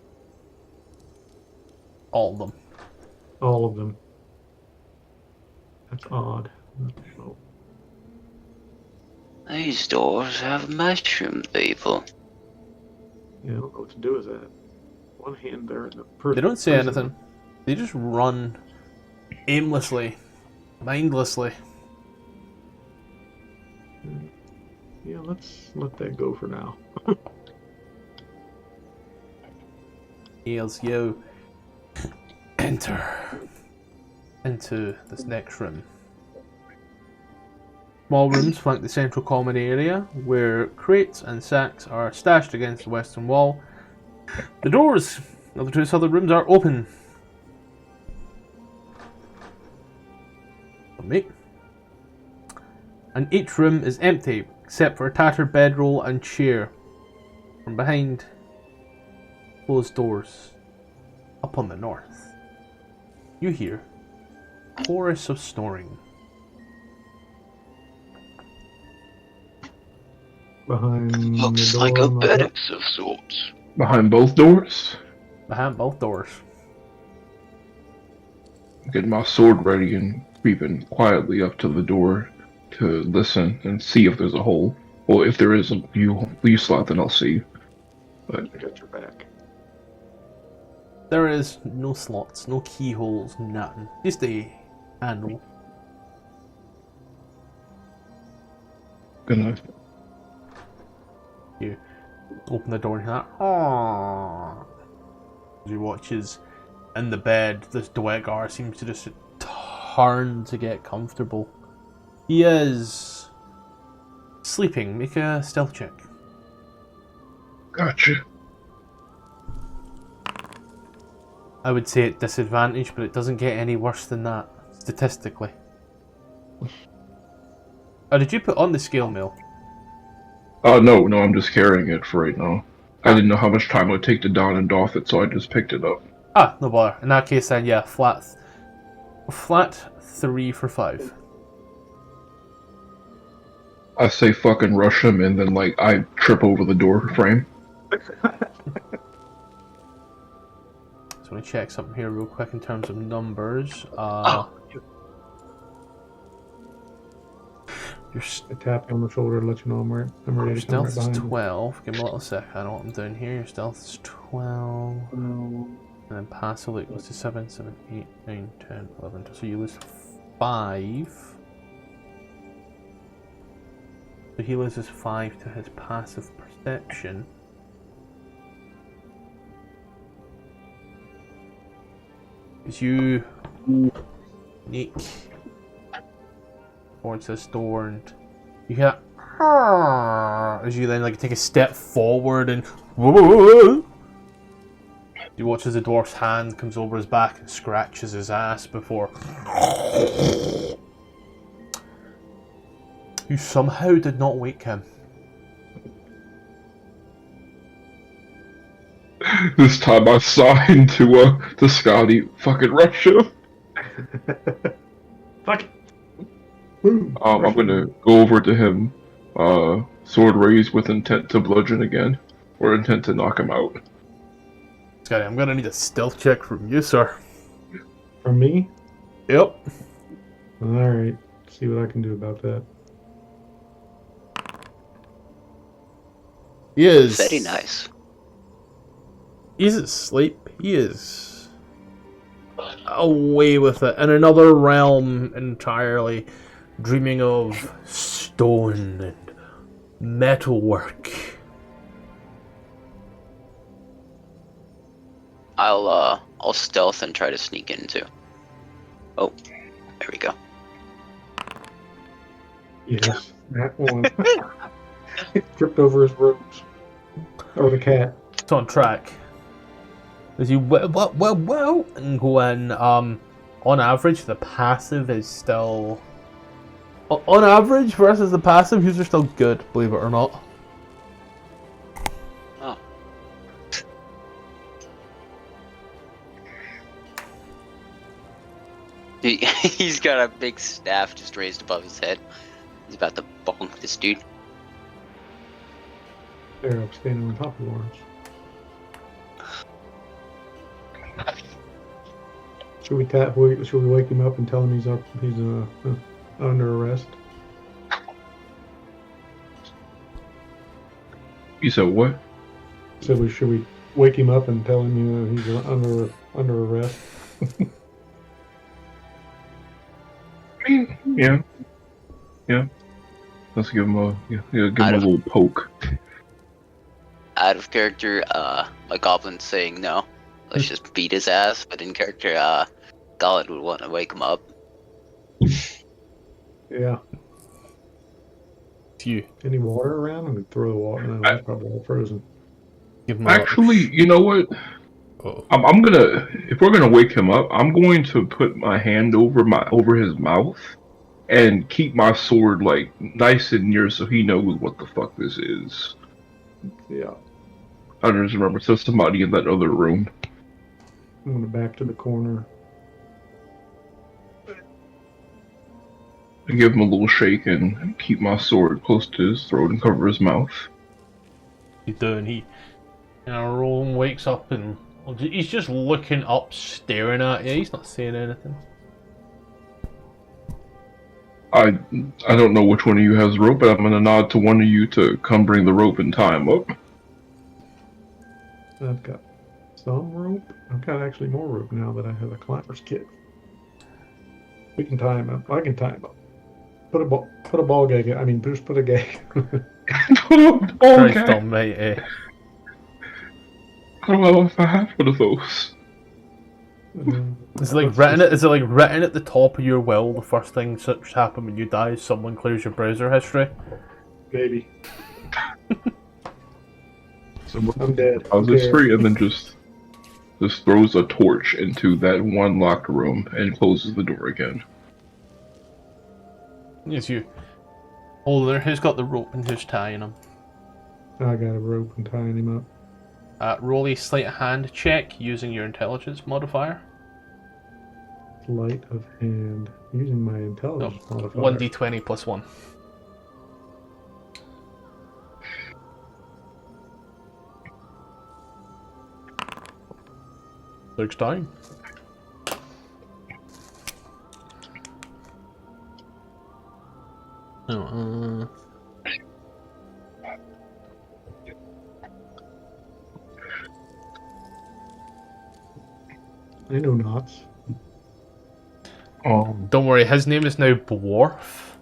All of them.
All of them. That's odd. Oh.
These doors have mushroom people.
Yeah, I don't know what to do with that. One hand there in the person.
They don't say anything. They just run aimlessly, mindlessly.
Yeah, let's let that go for now.
Here's you. Enter into this next room. Small rooms flank the central common area, where crates and sacks are stashed against the western wall. The doors of the 2 southern rooms are open. And each room is empty, except for a tattered bedroll and chair. From behind closed doors, up on the north, you hear a chorus of snoring.
Behind
Looks
the
like
door
a
on my
barracks of sorts.
Behind both doors?
Behind both doors.
Getting my sword ready and creeping quietly up to the door to listen and see if there's a hole. Well, if there is a view slot, then I'll see. But
I got your back.
There is no slots, no keyholes, nothing. Just a handle.
gonna
You open the door and hear that. Aww. As you watch as in the bed, this Duergar seems to just turn to get comfortable. He is sleeping. Make a stealth check.
gotcha.
I would say at disadvantage, but it doesn't get any worse than that, statistically. Oh, did you put on the scale mail?
No, I'm just carrying it for right now. I didn't know how much time it would take to don and doff it, so I just picked it up.
Ah, no bother. In that case then, yeah, flat 3 for 5.
I say fucking rush him, and then like I trip over the door frame.
So let me check something here real quick in terms of numbers. Your
I tap you on the shoulder to let you know I'm ready to come right
stealth
behind
is
you.
12. Give me a little sec. I know what I'm doing here. Your stealth is 12. And then passive it goes to 7, 7, 8, 9, 10, 11. So you lose 5. So he loses 5 to his passive perception. As you sneak towards this door and you hear As you then like take a step forward and you watch as the dwarf's hand comes over his back and scratches his ass before you somehow did not wake him.
This time I signed to Scotty fucking Russia.
Fuck it. Boom.
I'm gonna go over to him, sword raised with intent to bludgeon again, or intent to knock him out.
Scotty, I'm gonna need a stealth check from you, sir.
From me?
Yep.
Alright. See what I can do about that.
He is.
Very nice.
He's asleep. He is away with it in another realm entirely, dreaming of stone and metalwork.
I'll stealth and try to sneak in too. Oh, there we go.
Yes, that one. He tripped over his ropes. Or the cat.
It's on track. As you well, and go in, on average, the passive is still... On average, versus the passive, yours are still good, believe it or not.
Oh. He's got a big staff just raised above his head. He's about to bonk this dude.
There, I'm standing on top of Lawrence. Should we wake him up and tell him he's under arrest?
You said what?
So should we wake him up and tell him he's under arrest?
I mean, yeah. Let's give him a little poke.
Out of character, my goblin's saying no. Let's just beat his ass. But in character, Goblin would want to wake him up.
Yeah.
You
Any water around? I'm gonna throw the water. No, that's probably all frozen.
give him
Actually, you know what? I'm gonna, if we're gonna wake him up, I'm going to put my hand over his mouth and keep my sword like nice and near so he knows what the fuck this is.
Yeah.
I just remember there's somebody in that other room.
I'm gonna back to the corner.
I give him a little shake and keep my sword close to his throat and cover his mouth.
You do, and he, Roland wakes up and he's just looking up, staring at you. He's not saying anything.
I don't know which one of you has the rope, but I'm gonna nod to one of you to come bring the rope and tie him up.
I've got some rope. I've got actually more rope now that I have a climber's kit. We can tie him up. I can tie him up. Put a ball gag. I mean, just put a gag.
Christ almighty.
I don't know if I have one of those.
Is it like written at the top of your will? The first thing such happen when you die is someone clears your browser history.
Maybe. So I'm dead.
I was just free, and then just throws a torch into that one locked room and closes the door again.
Yes, you. Oh, there. Who's got the rope and who's tying him?
I got a rope and tying him up.
Roll a sleight of hand check using your intelligence modifier.
Sleight of hand using my intelligence modifier.
1d20 plus 1. Looks down. Oh,
I know knots.
Don't worry, his name is now Dwarf.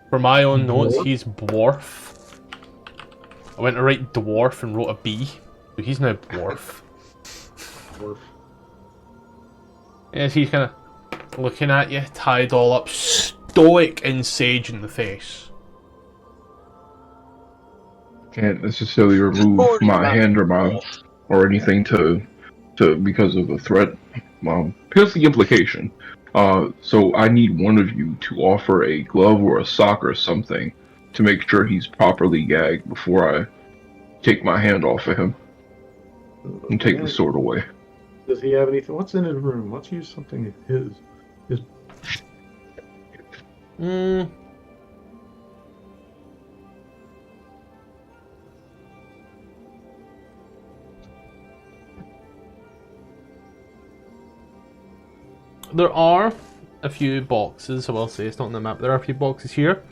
For my own notes, he's Dwarf. I went to write Dwarf and wrote a B, so he's now Dwarf.
Dwarf.
Yes, he's kind of looking at you, tied all up, stoic and sage in the face.
can't necessarily remove my hand or anything to because of the threat. Here's the implication. So I need one of you to offer a glove or a sock or something to make sure he's properly gagged before I take my hand off of him and take the sword away.
Does he have anything? What's in his room? Let's use something of his.
There are a few boxes, I will say, it's not on the map, there are a few boxes here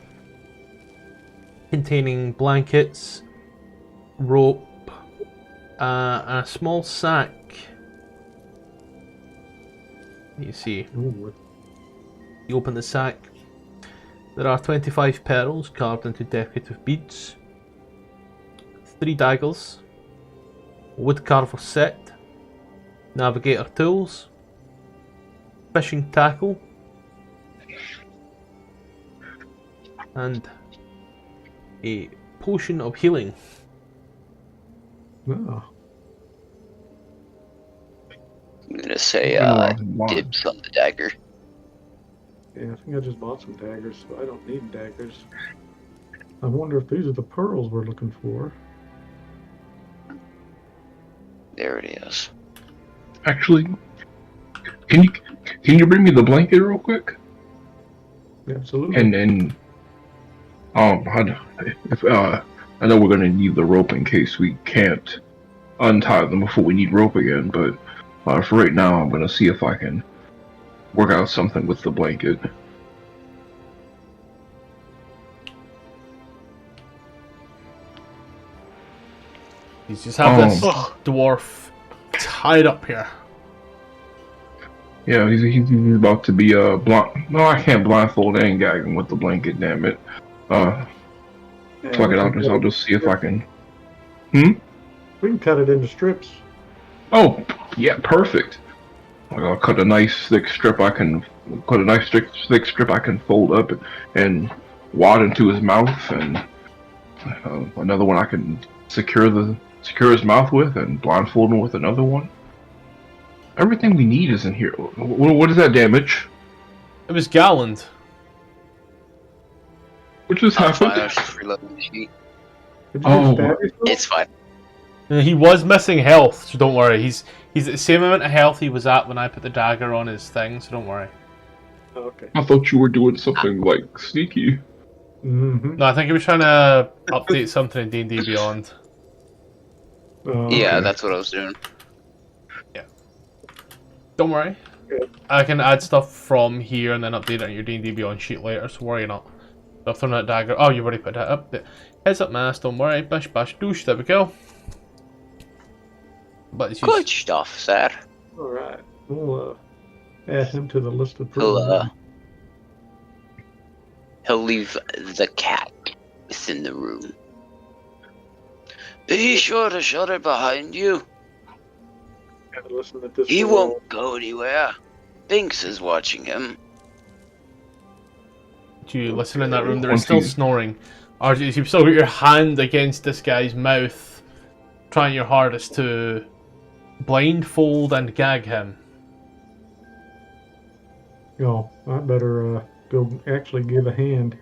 containing blankets, rope, a small sack. You see,
Ooh,
you open the sack, there are 25 pearls carved into decorative beads, 3 daggers, a wood carver set, navigator tools, fishing tackle, and a potion of healing.
oh.
I'm gonna say dibs on the dagger.
Yeah, I think I just bought some daggers, so I don't need daggers. I wonder if these are the pearls we're looking for.
There it is.
Actually, can you bring me the blanket real quick?
Absolutely.
And I know we're gonna need the rope in case we can't untie them before we need rope again, but for right now, I'm gonna see if I can work out something with the blanket.
You just have this dwarf tied up here.
Yeah, he's about to be blind. No, I can't blindfold and gag him with the blanket. Damn it. Fuck it. I'll just see if I can.
We can cut it into strips.
Oh, yeah, perfect. I'll cut a nice thick strip. I can thick strip I can fold up and wad into his mouth, and another one I can secure his mouth with, and blindfold him with another one. Everything we need is in here. What is that damage?
It was Galland.
What just happened?
I was just reloading the sheet.
Did you
Oh.
stab yourself?
It's fine.
He was missing health, so don't worry. He's at the same amount of health he was at when I put the dagger on his thing, so don't worry.
Oh, okay.
I thought you were doing something like sneaky.
Mm-hmm.
No, I think he was trying to update something in D&D Beyond.
Yeah,
Okay.
that's what I was doing.
Don't worry.
Good.
I can add stuff from here and then update it on your D&D Beyond sheet later, so worry not. So I've thrown that dagger. Oh, you've already put that up. Heads up, mass, don't worry. Bish, bash, douche. There we go. But it's
Good stuff, sir.
All right. We'll add him to the list of
He'll,
prisoners.
he'll leave the cat within the room. Be sure to shut it behind you.
Gotta listen at this
He
roll.
won't go anywhere. Binks is watching him.
Do you listen in that room? There is
Once
still
he's-
snoring. Or you've still got your hand against this guy's mouth, trying your hardest to blindfold and gag him.
Oh, I better go actually give a hand.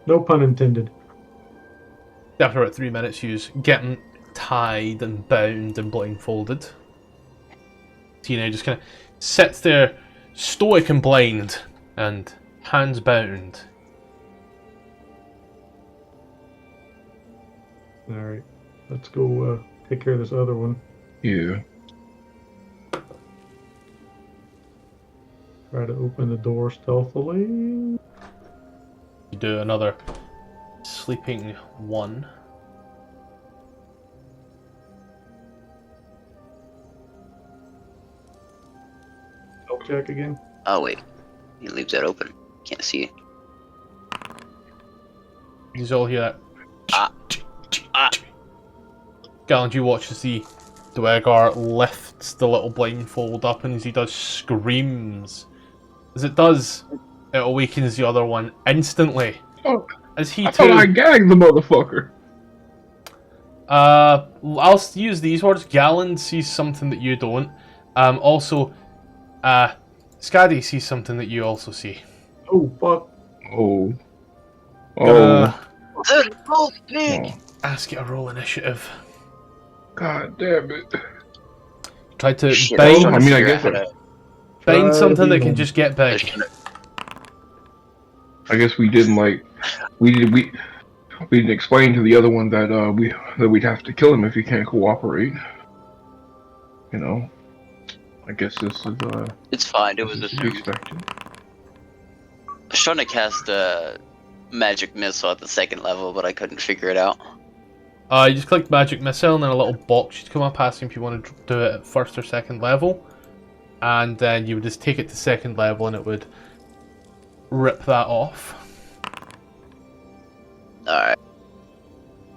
No pun intended.
After about 3 minutes, you's getting tied and bound and blindfolded. Tina just kind of sits there, stoic and blind, and hands bound.
All right, let's go take care of this other one.
Yeah.
Try to open the door stealthily.
You do another sleeping one.
Stealth check again.
Oh wait, he leaves that open. Can't see.
You all hear that.
Ah.
Gallant, you watch as the Duergar lifts the little blindfold up, and as he does, screams. As it does, it awakens the other one instantly.
Oh,
As he
I thought I
too.
gagged the motherfucker.
I'll use these words. Galen sees something that you don't. Also, Skadi sees something that you also see.
Oh, fuck.
Oh.
Gonna
They're both big!
Oh.
ask you to roll initiative.
God damn it.
Try to
Shit, I was
bind,
trying to
I mean, I
figure
guess
out how to-
bind
Try
something that
the-
can just get
I was
big.
trying to-
I guess we didn't we didn't explain to the other one that we'd have to kill him if he can't cooperate. You know. I guess this is
It's fine, it was
this
a
is to be expected.
I was trying to cast a magic missile at the second level, but I couldn't figure it out.
You just click magic missile and then a little box should come up asking if you want to do it at first or second level. And then you would just take it to second level and it would rip that off.
Alright.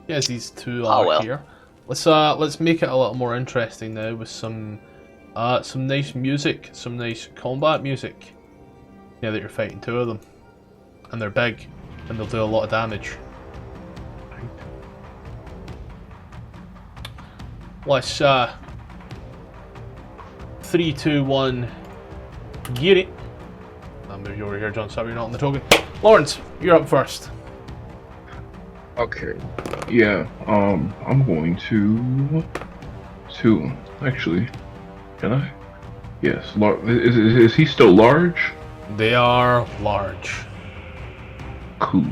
Yes, these two
Oh,
are
well.
here. Let's make it a little more interesting now with some nice music, some nice combat music. Now that you're fighting two of them. And they're big. And they'll do a lot of damage. Let's 3, 2, 1, get it. I'll move you over here, John, so you're not on the token. Lawrence, you're up first.
Okay. Yeah, I'm going to actually, can I? Yes, is he still large?
They are large.
Cool.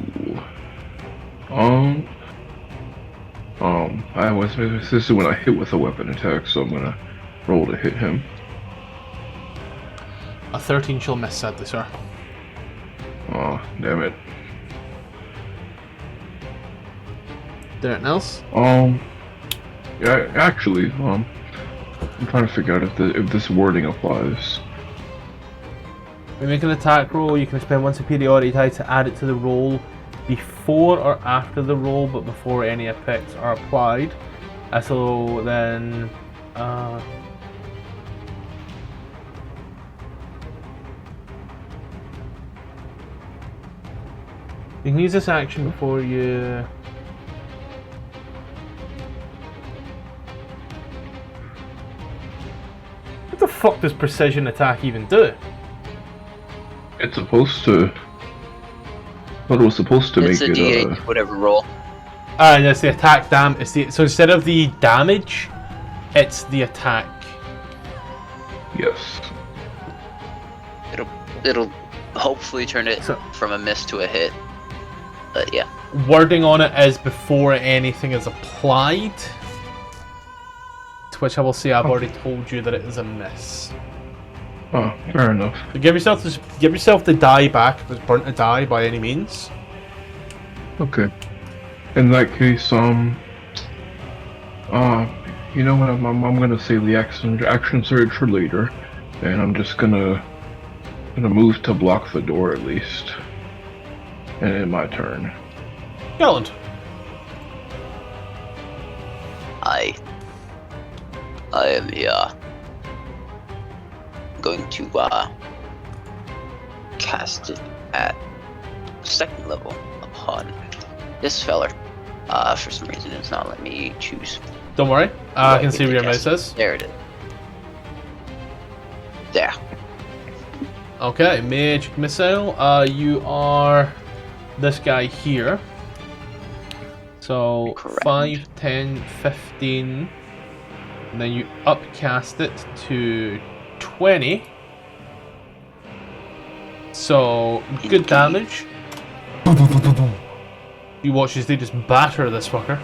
This is when I hit with a weapon attack, so I'm gonna roll to hit him.
A 13 shall miss, sadly, sir.
Oh, damn it.
Anything else?
Yeah, actually, I'm trying to figure out if this wording applies.
When you make an attack roll, you can spend one superiority die to add it to the roll before or after the roll, but before any effects are applied. So then, you can use this action before you. What the fuck does precision attack even do?
It's supposed to. What it was supposed to
It's
make
a
it.
D8, whatever roll.
And it's the attack so instead of the damage, it's the attack.
Yes.
It'll hopefully turn it
So-
from a miss to a hit. But yeah.
Wording on it is before anything is applied. To which I will say I've already told you that it is a miss.
Oh, fair enough.
So give yourself the die back if it's burnt a die by any means.
Okay. In that case, you know what? I'm gonna save the action surge for later, and I'm just gonna move to block the door at least, and in my turn.
Gallant.
I am going to cast it at second level upon this feller. For some reason it's not letting me choose.
Don't worry. I can
Right,
see where your
cast
mouse
it.
is.
There it is. There.
Okay, magic missile. You are this guy here. So
Correct.
5, 10, 15. And then you upcast it to 20. So good
Indeed.
damage. You watch as they just batter this fucker.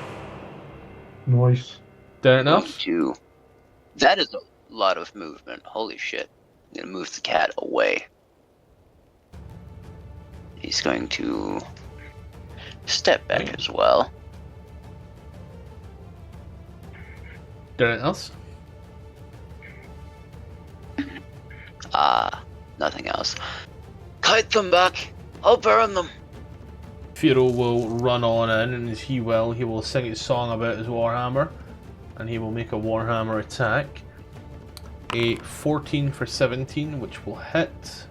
Nice.
Did enough?
That is a lot of movement. Holy shit. I'm gonna move the cat away. He's going to step back as well.
Did anything else?
Nothing else. Kite them back. I'll burn them.
Firo will run on in, and as he will sing his song about his warhammer, and he will make a warhammer attack. A 14 for 17, which will hit.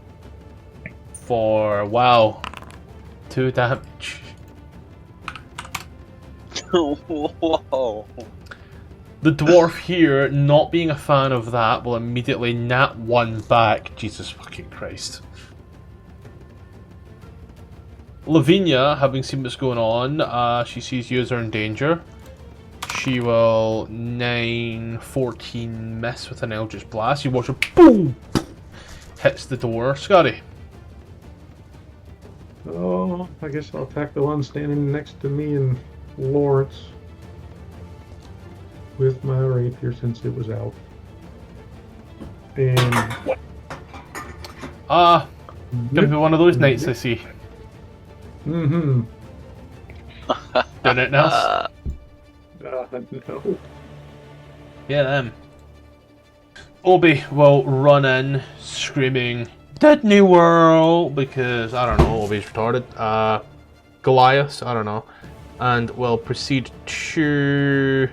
for, wow, 2 damage.
Whoa.
The dwarf here, not being a fan of that, will immediately nat 1 back. Jesus fucking Christ. Lavinia, having seen what's going on, she sees you as in danger. She will 9-14 miss with an Eldritch Blast. You watch her, boom! Hits the door. Scotty.
Oh, I guess I'll attack the one standing next to me and Lawrence with my rapier since it was out. And
gonna be one of those nights, I see.
Mm-hmm.
Done it now?
No.
Yeah, them. Obi will run in, screaming, Disney World! Because, I don't know, Obi's retarded. Goliath, I don't know. And will proceed to...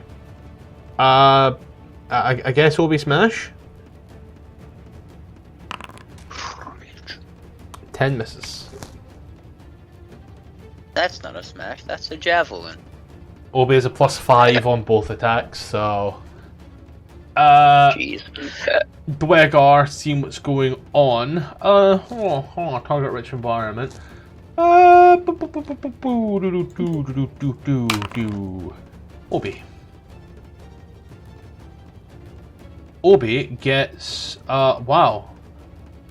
I guess Obi Smash? 10 misses.
That's not a smash, that's a javelin.
Obi is a +5 on both attacks, so...
Jeez.
Duergar, seeing what's going on. Target rich environment. Obi. Obi gets, wow.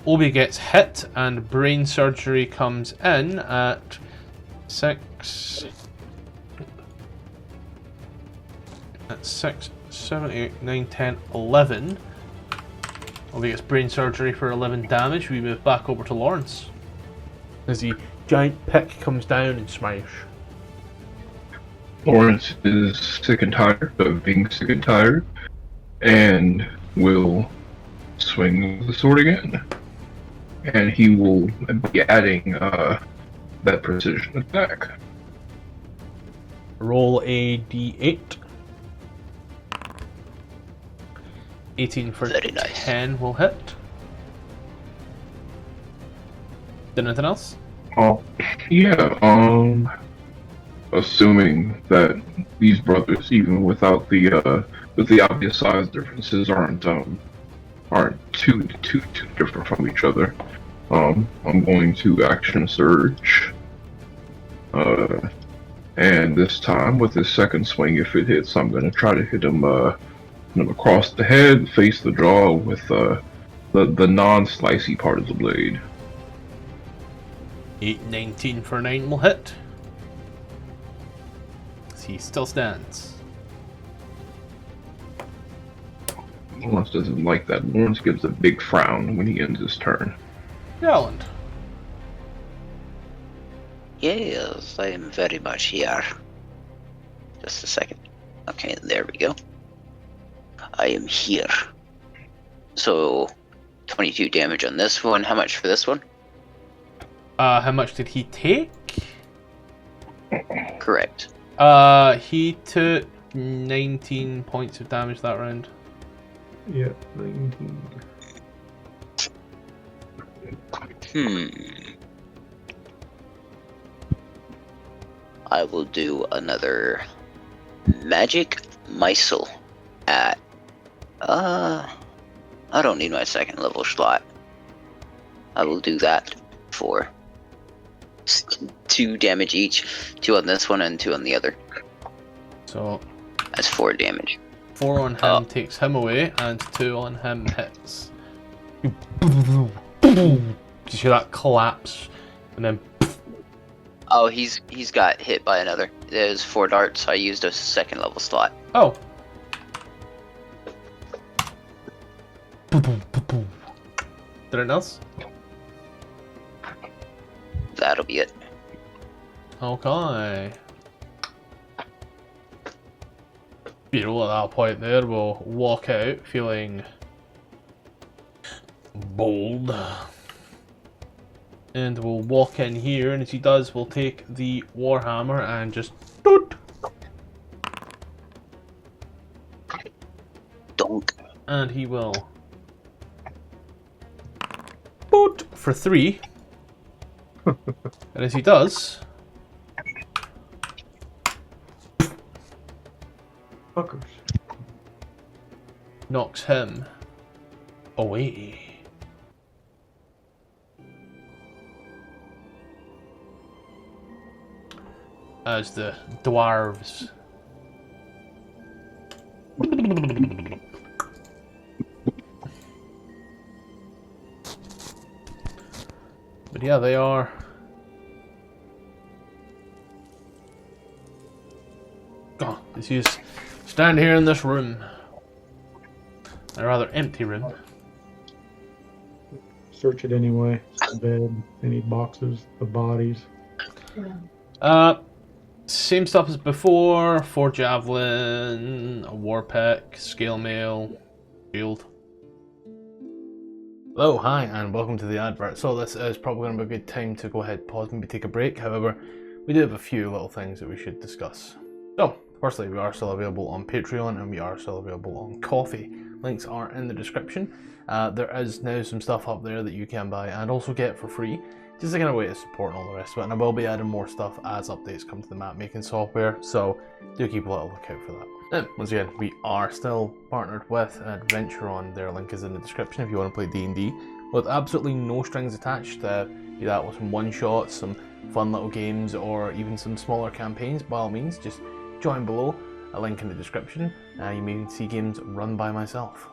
Obi gets hit and brain surgery comes in at 6. At 6, 7, 8, 9, 10, 11. Obi gets brain surgery for 11 damage. We move back over to Lawrence. As the giant pick comes down and smash.
Lawrence is sick and tired of being sick and tired, and will swing the sword again. And he will be adding that precision attack.
Roll a d8. 18 for
Very nice.
10 will hit. Anything else?
Oh, yeah, assuming that these brothers, even without the with the obvious size differences, aren't too different from each other. I'm going to action surge. And this time with his second swing, if it hits, I'm gonna try to hit him across the head, face the jaw with the non-slicey part of the blade.
19 for 9 will hit. He still stands.
Lawrence doesn't like that. Lawrence gives a big frown when he ends his turn.
Garland.
Yes, I am very much here. Just a second. Okay, there we go. I am here. So, 22 damage on this one. How much for this one?
How much did he take?
Correct.
He took 19 points of damage that round.
Yeah, 19.
I will do another magic missile at I don't need my second level slot. I will do that for 2 damage each. 2 on this one and 2 on the other.
So
That's 4 damage.
4 on him takes him away, and 2 on him hits. You hear that collapse, and then
Oh, he's got hit by another. There's 4 darts. I used a second level slot.
oh. Anything else?
That'll be it.
Okay. Beetle at that point there will walk out feeling bold. And we'll walk in here, and as he does, we'll take the Warhammer and just doot,
Donk.
and he will boot for 3. And as he does,
Fuckers.
knocks him away. As the dwarves but yeah, they are this is stand here in this room, a rather empty room.
Search it anyway. The bed, any boxes, the bodies.
Same stuff as before. 4 javelin, a war pick, scale mail, shield. Hello, hi, and welcome to the advert. So this is probably going to be a good time to go ahead, pause, maybe take a break. However, we do have a few little things that we should discuss. So, firstly, we are still available on Patreon, and we are still available on Coffee. Links are in the description. There is now some stuff up there that you can buy and also get for free. Just a kind of way to support and all the rest of it, and I will be adding more stuff as updates come to the map making software, so do keep a little lookout for that. Now, once again, we are still partnered with Adventuron. Their link is in the description if you want to play D&D with absolutely no strings attached. Be that with some one-shots, some fun little games, or even some smaller campaigns. By all means, just join below, a link in the description. You may see games run by myself.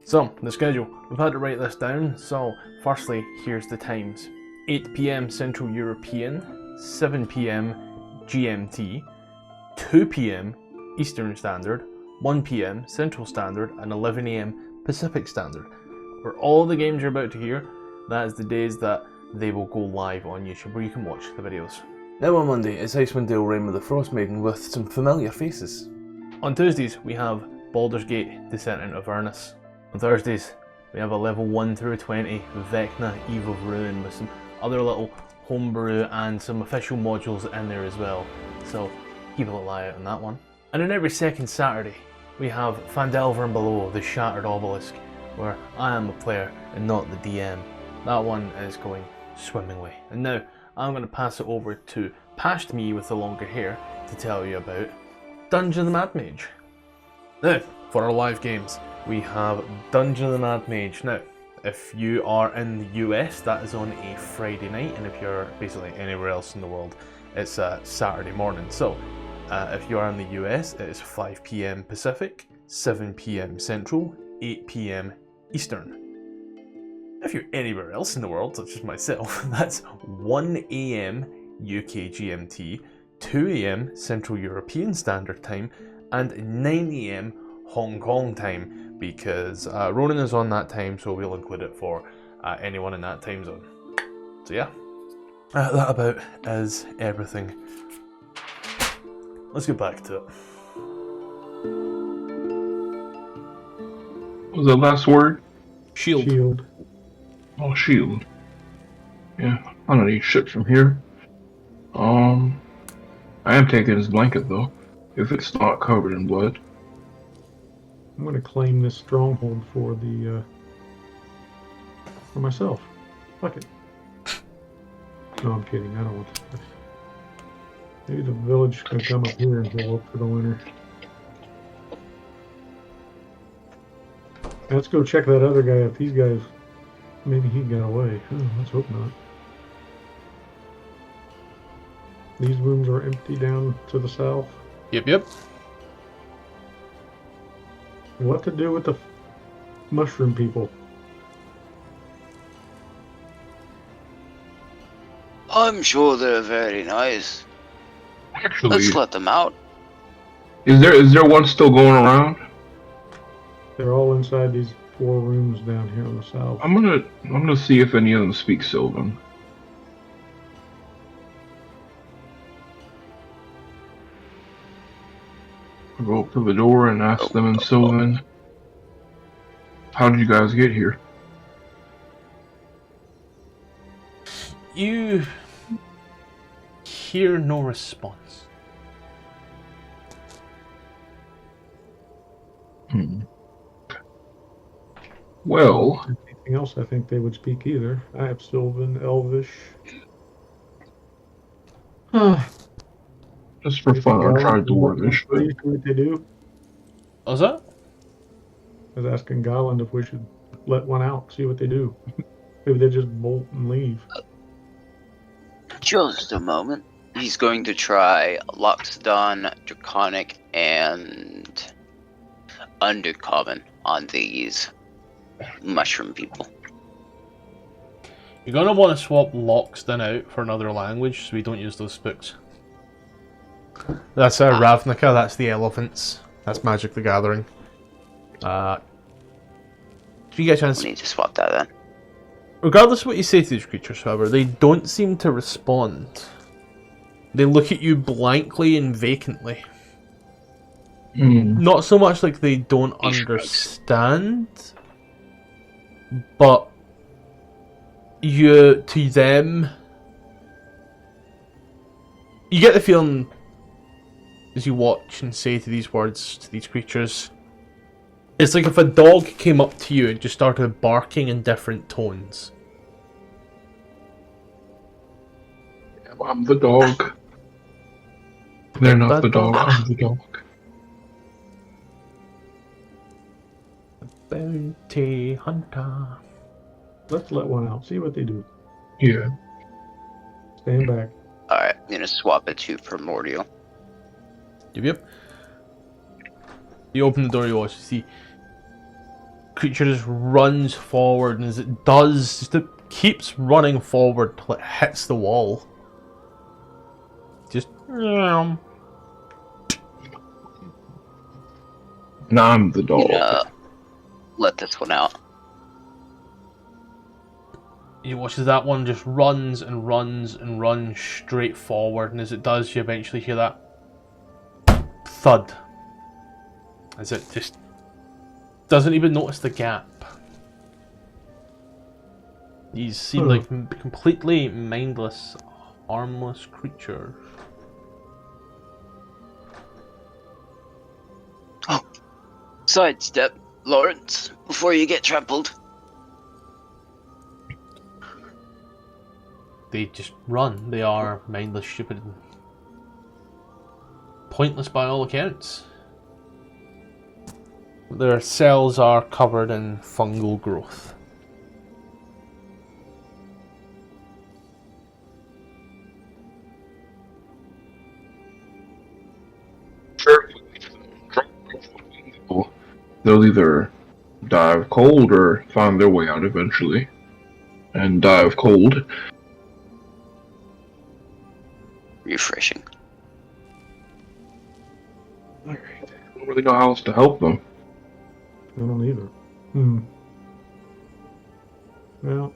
So, the schedule. We've had to write this down. So, firstly, here's the times. 8 PM Central European, 7 PM GMT, 2 PM Eastern Standard, 1 PM Central Standard, and 11 AM Pacific Standard. For all the games you're about to hear, that is the days that they will go live on YouTube, where you can watch the videos. Now on Monday, it's Icewind Rime with the Frostmaiden with some familiar faces. On Tuesdays, we have Baldur's Gate Descent into Avernus. On Thursdays, we have a level 1 through 20 Vecna Eve of Ruin with some other little homebrew and some official modules in there as well. So keep a little eye out on that one. And on every second Saturday, we have Phandelver and Below, the Shattered Obelisk, where I am a player and not the DM. That one is going swimmingly. And now, I'm going to pass it over to Past Me with the longer hair to tell you about Dungeon of the Mad Mage. Now, for our live games, we have Dungeon of the Mad Mage. Now, if you are in the US, that is on a Friday night, and if you're basically anywhere else in the world, it's a Saturday morning. So, if you are in the US, it is 5 PM Pacific, 7 PM Central, 8 PM Eastern. If you're anywhere else in the world, such as myself, that's 1 AM UK GMT, 2 AM Central European Standard Time, and 9 AM Hong Kong time, because Ronan is on that time, so we'll include it for anyone in that time zone. So yeah, that about is everything. Let's get back to it.
What was the last word?
Shield.
Shield.
Oh, shield. Yeah, I don't need shit from here. I am taking his blanket though, if it's not covered in blood.
I'm going to claim this stronghold for myself. Fuck it. No, I'm kidding. I don't want to. Maybe the village can come up here and go up for the winter. Let's go check that other guy. If these guys, maybe he got away. Oh, let's hope not. These rooms are empty down to the south.
Yep.
What to do with the mushroom people?
I'm sure they're very nice.
Actually,
Let's let them out.
is there one still going around?
They're all inside these 4 rooms down here on the south.
I'm gonna see if any of them speak Sylvan. I'll go up to the door and ask them in Sylvan. How did you guys get here?
You hear no response.
Well,
Anything else I think they would speak either. I have Sylvan, Elvish.
just for fun, I'll try Dwarvish, but
See what they do.
Was that?
I was asking Garland if we should let one out, see what they do. Maybe they just bolt and leave.
Just a moment. He's going to try Loxodon, Draconic, and Undercommon on these mushroom people.
You're going to want to swap Loxodon out for another language so we don't use those spooks. That's Ravnica, that's the elephants. That's Magic the Gathering. Do you get a chance?
We need to swap that then.
Regardless of what you say to these creatures, however, they don't seem to respond. They look at you blankly and vacantly. Not so much like they don't understand, but to them, you get the feeling as you watch and say to these words, to these creatures, it's like if a dog came up to you and just started barking in different tones.
I'm the dog. They're not the dog, I'm the dog.
Bounty hunter.
Let's let one out, see what they do.
Yeah.
Stand back.
Alright, I'm gonna swap it to Primordial.
Yep. You open the door, you watch, you see creature just runs forward, and as it does, just it keeps running forward till it hits the wall. Just
And I'm the dog.
Let this one out.
you watch as that one just runs and runs and runs straight forward, and as it does, you eventually hear that thud. As it just doesn't even notice the gap. These seem like completely mindless, harmless creatures.
Oh, sidestep, Lawrence, before you get trampled.
They just run. They are mindless, stupid, and pointless by all accounts. Their cells are covered in fungal growth.
Sure. They'll either die of cold or find their way out eventually. And die of cold.
Refreshing.
Alright. I don't really know how else to help them.
I don't either. Well,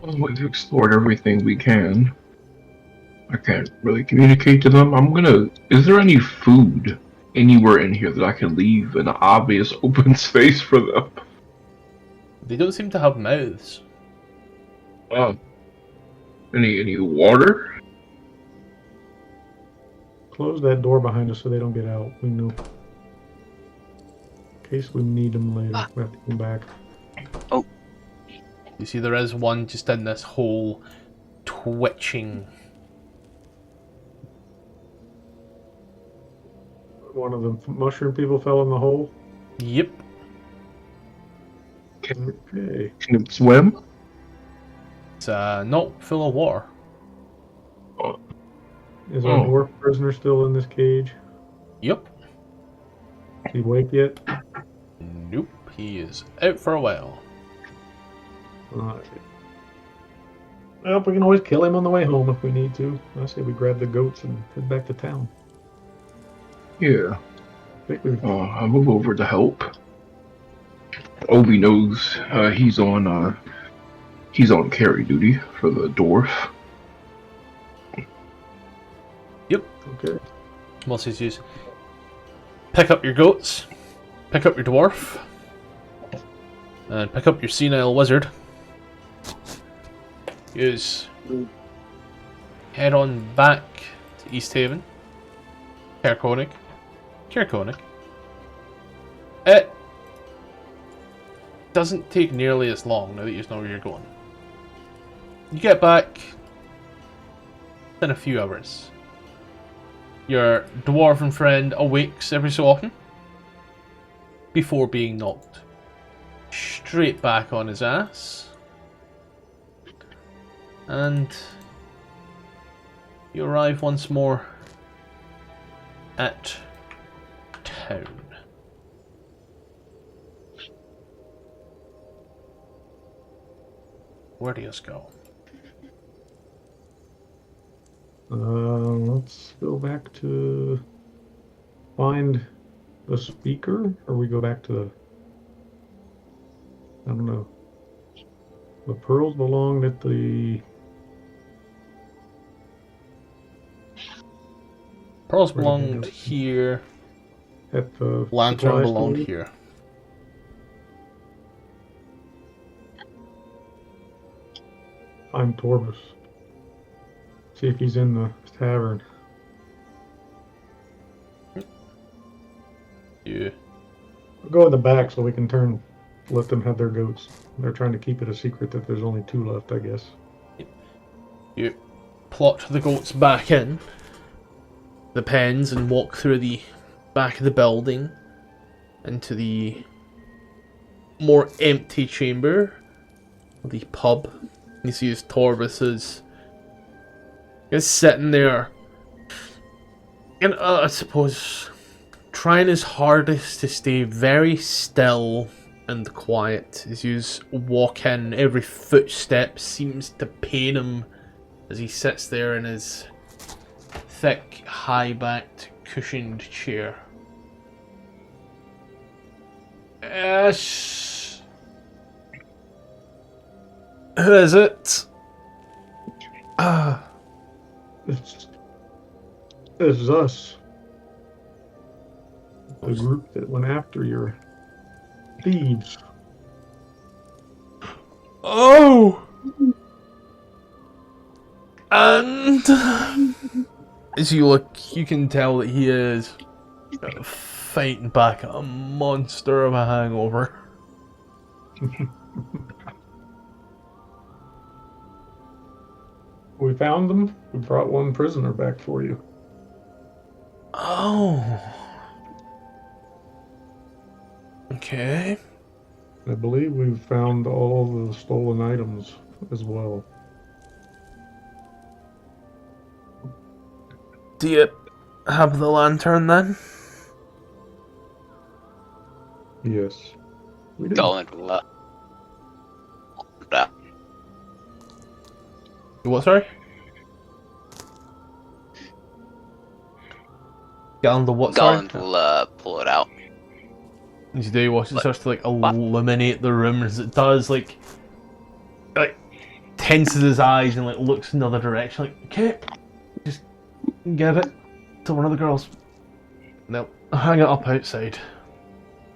We've explored everything we can. I can't really communicate to them. Is there any food anywhere in here that I can leave an obvious open space for them?
They don't seem to have mouths.
Any water?
close that door behind us so they don't get out. We know. In case we need them later, we have to come back.
Oh.
You see, there is one just in this hole, twitching.
One of the mushroom people fell in the hole.
Yep.
Okay.
Can it swim?
It's not full of water.
Is our dwarf prisoner still in this cage?
Yep.
Is he awake yet?
Nope. He is out for a while.
Alright. Well, we can always kill him on the way home if we need to. I say we grab the goats and head back to town.
Yeah.
I think we've...
I'll move over to help. Obi knows he's on carry duty for the dwarf.
Yep.
Okay.
Most of these pick up your goats, pick up your dwarf, and pick up your senile wizard. Use head on back to East Haven, Kerkonig, Kirkonig. It doesn't take nearly as long now that you know where you're going. You get back in a few hours. Your dwarven friend awakes every so often before being knocked straight back on his ass. And you arrive once more at town. Where do you go?
Let's go back to find the speaker, or we go back to I don't know. The pearls belonged at the...
Pearls belonged here.
At the
Lantern
supply
belonged
store.
here.
I'm Torbus. See if he's in the tavern.
You
We'll go in the back so we can let them have their goats. They're trying to keep it a secret that there's only 2 left, I guess.
You plot the goats back in the pens and walk through the back of the building into the more empty chamber, the pub. You see as Torbus is sitting there, and I suppose trying his hardest to stay very still and quiet as you walk in. Every footstep seems to pain him as he sits there in his thick, high-backed, cushioned chair. Yes. Who is it?
This is us. The group that went after your thieves.
Oh! And as you look, you can tell that he is fighting back a monster of a hangover.
We found them. We brought one prisoner back for you.
Oh. Okay.
I believe we've found all the stolen items as well.
Do you have the lantern then?
Yes. We did.
Going
What, sorry? Gallon the what, sorry?
Garland will pull it out.
As you do, you watch it starts to illuminate the room as it does, like tenses his eyes and looks in the other direction, okay, just give it to one of the girls. No, hang it up outside,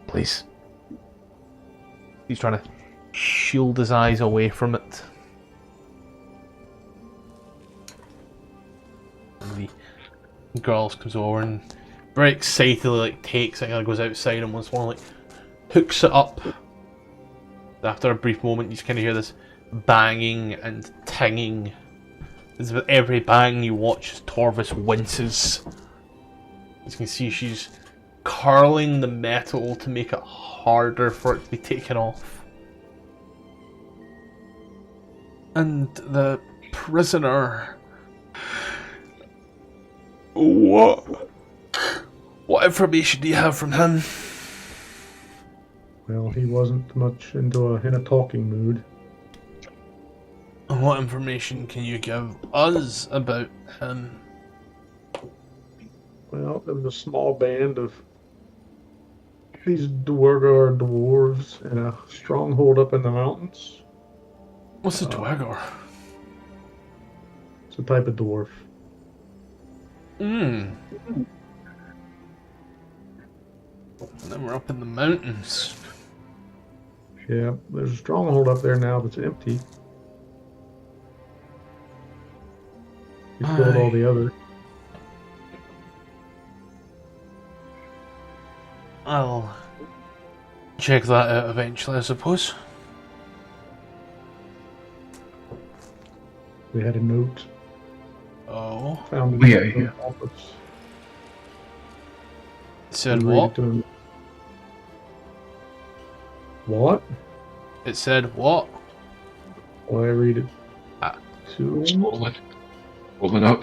please. He's trying to shield his eyes away from it. And the girls comes over and very excitedly takes it and goes outside, and once more hooks it up. After a brief moment, you just kind of hear this banging and tinging. As with every bang you watch, as Torvis winces. As you can see, she's curling the metal to make it harder for it to be taken off. And the prisoner... What information do you have from him?
Well, he wasn't much in a talking mood.
What information can you give us about him?
Well, there was a small band of these Duergar dwarves and a stronghold up in the mountains.
What's a Duergar?
It's a type of dwarf.
And then we're up in the mountains.
Yeah, there's a stronghold up there now that's empty. He killed all the other.
I'll check that out eventually, I suppose.
We had a note
Oh.
found
Yeah,
in the
yeah.
office.
It said
You read
what?
it to him. What?
It said what?
Well, I read it
Ah.
to him.
Scrolling up.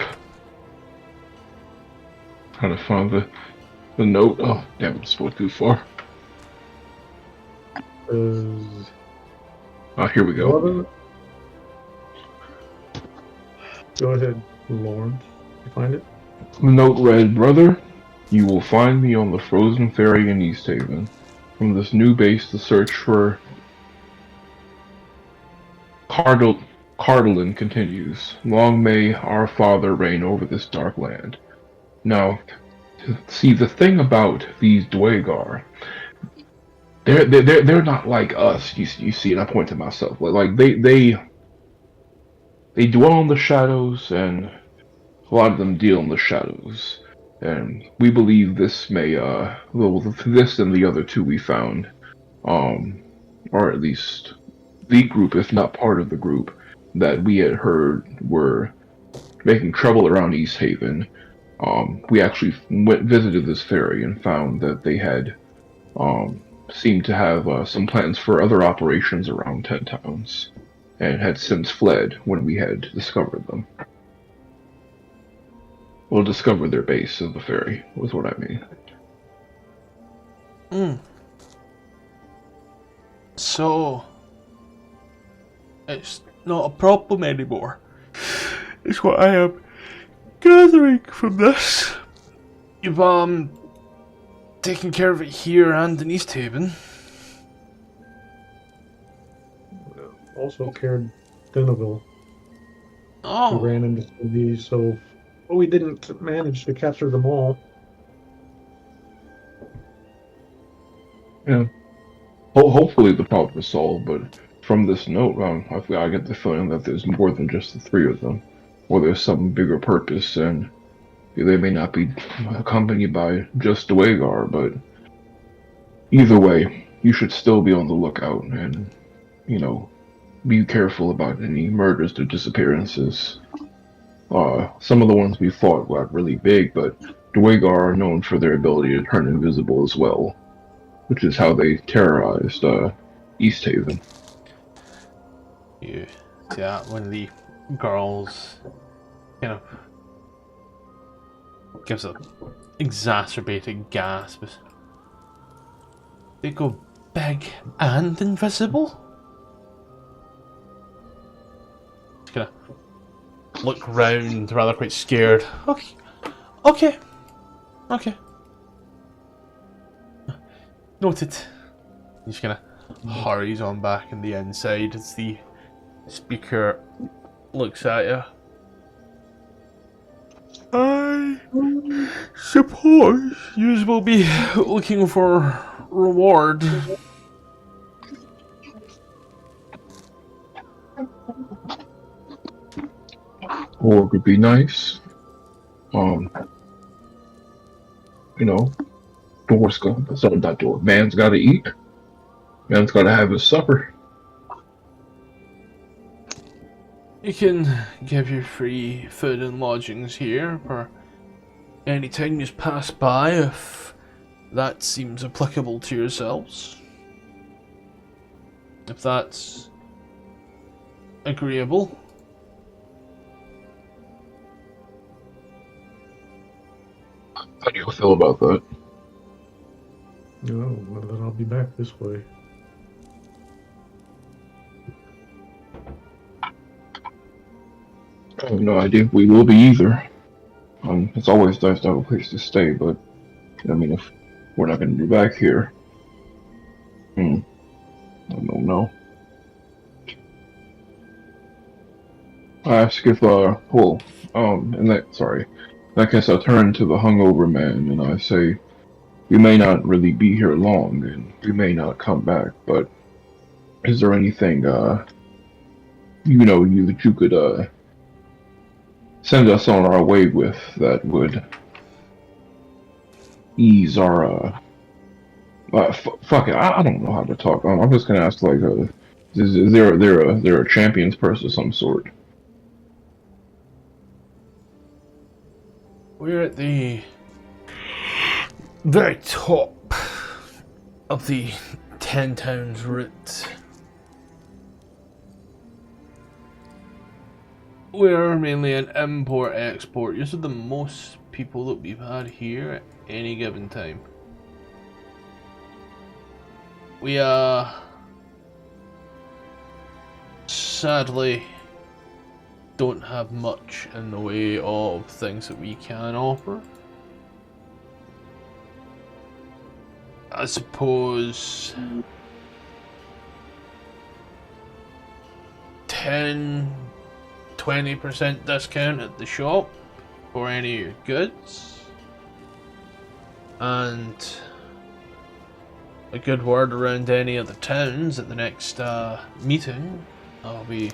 Trying to find the note. Oh, damn, I spoke too far. Here we go.
Brother. Go ahead, Lauren. You find it?
The note read, "Brother, you will find me on the frozen ferry in East Haven. From this new base, the search for Cardalin continues. Long may our father reign over this dark land." Now, see, the thing about these Duergar, they're not like us. You see, and I point to myself. Like they dwell in the shadows, and a lot of them deal in the shadows. And we believe this may, this and the other two we found, or at least the group, if not part of the group, that we had heard were making trouble around East Haven. We actually visited this ferry and found that they had, seemed to have some plans for other operations around 10 towns, and had since fled when we had discovered them. Well, discover their base of the ferry, was what I mean.
So, it's not a problem anymore. It's what I am gathering from this. You've, taken care of it here and in East Haven.
Also carried Thinaville.
Oh.
We ran into some of these, so we didn't manage to capture them all.
Yeah. Hopefully the problem is solved, but from this note, I get the feeling that there's more than just the three of them, or there's some bigger purpose, and they may not be accompanied by just Duergar, but either way, you should still be on the lookout, and, be careful about any murders or disappearances. Some of the ones we fought were really big, but Duergar are known for their ability to turn invisible as well, which is how they terrorized East Haven.
You see that one of the girls gives a exacerbated gasp. They go big and invisible? Just gonna look round, rather quite scared. Okay. Noted. He's gonna hurries on back in the inside as the speaker looks at you. I suppose you will be looking for reward.
Or it would be nice. Dwarf's got, sorry, not dwarf. Man's gotta eat. Man's gotta have his supper.
You can give your free food and lodgings here for any time you pass by if that seems applicable to yourselves. If that's agreeable.
How do you feel about that?
No, well, then I'll be back this way.
I have no idea if we will be either. It's always nice to have a place to stay, but if we're not going to be back here, I don't know. I ask if, in that case, I turn to the hungover man and I say, we may not really be here long, and we may not come back, but is there anything, that you could, send us on our way with that would ease our Fuck it. I don't know how to talk. I'm just gonna ask like, is there a champions purse of some sort?
We're at the very top of the 10 towns route. We're mainly an import-export. These are the most people that we've had here at any given time. We sadly don't have much in the way of things that we can offer. I suppose 10-20% discount at the shop for any of your goods, and a good word around any of the towns at the next meeting. I'll be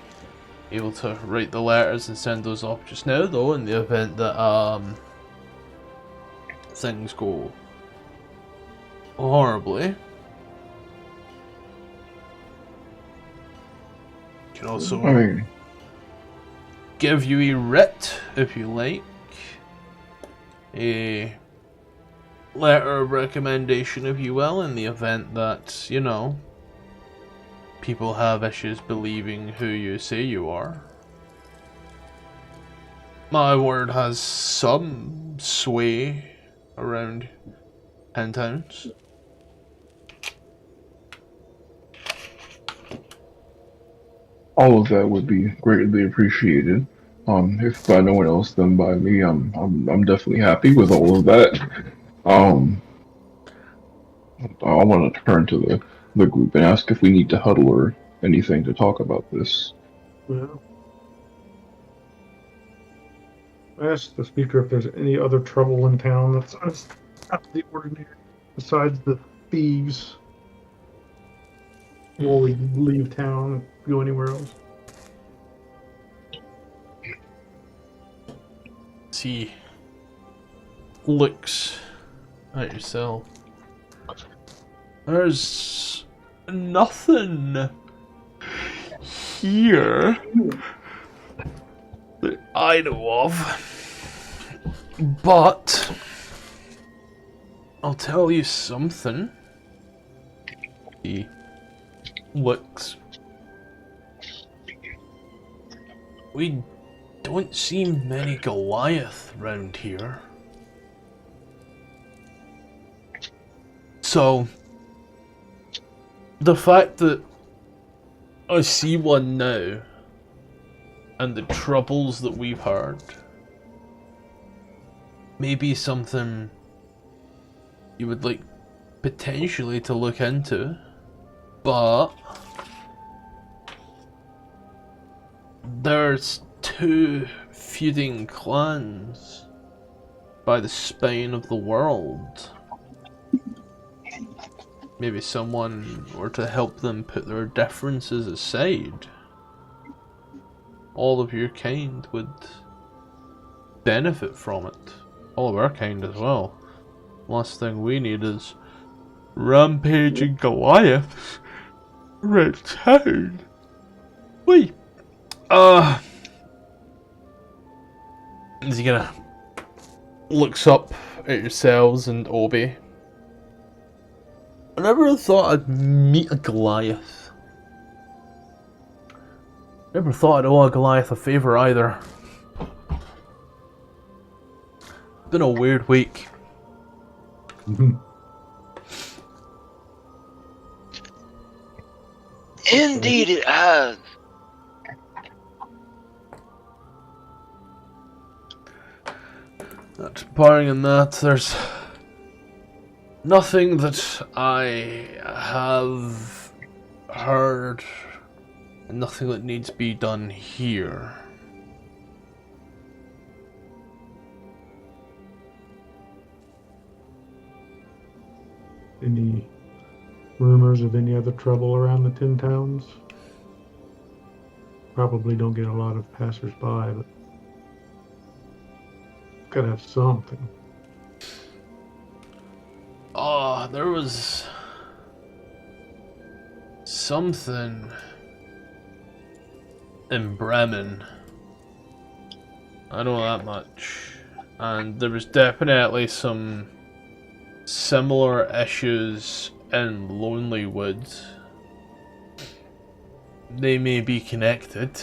able to write the letters and send those off just now, though, in the event that things go horribly. Can also give you a writ, if you like, a letter of recommendation, if you will, in the event that, you know, people have issues believing who you say you are. My word has some sway around 10 towns.
All of that would be greatly appreciated. If by no one else, then by me, I'm definitely happy with all of that. I want to turn to the group and ask if we need to huddle or anything to talk about this.
Well, I asked the speaker if there's any other trouble in town that's out of the ordinary besides the thieves. Will we leave town and go anywhere else?
He looks at yourself. There's nothing here that I know of, but I'll tell you something. He looks. We don't see many Goliath round here. So, the fact that I see one now, and the troubles that we've heard, may be something you would like potentially to look into, but there's two feuding clans by the spine of the world. Maybe someone were to help them put their differences aside. All of your kind would benefit from it. All of our kind as well. Last thing we need is rampaging Goliaths around town. Wait. Is he gonna looks up at yourselves and Obi? I never thought I'd meet a Goliath. Never thought I'd owe a Goliath a favour either. Been a weird week.
Indeed it has.
Barring in that, there's nothing that I have heard, and nothing that needs to be done here.
Any rumors of any other trouble around the 10 towns? Probably don't get a lot of passers-by, but gotta have something.
There was something in Bremen. I know that much. And there was definitely some similar issues in Lonely Woods. They may be connected.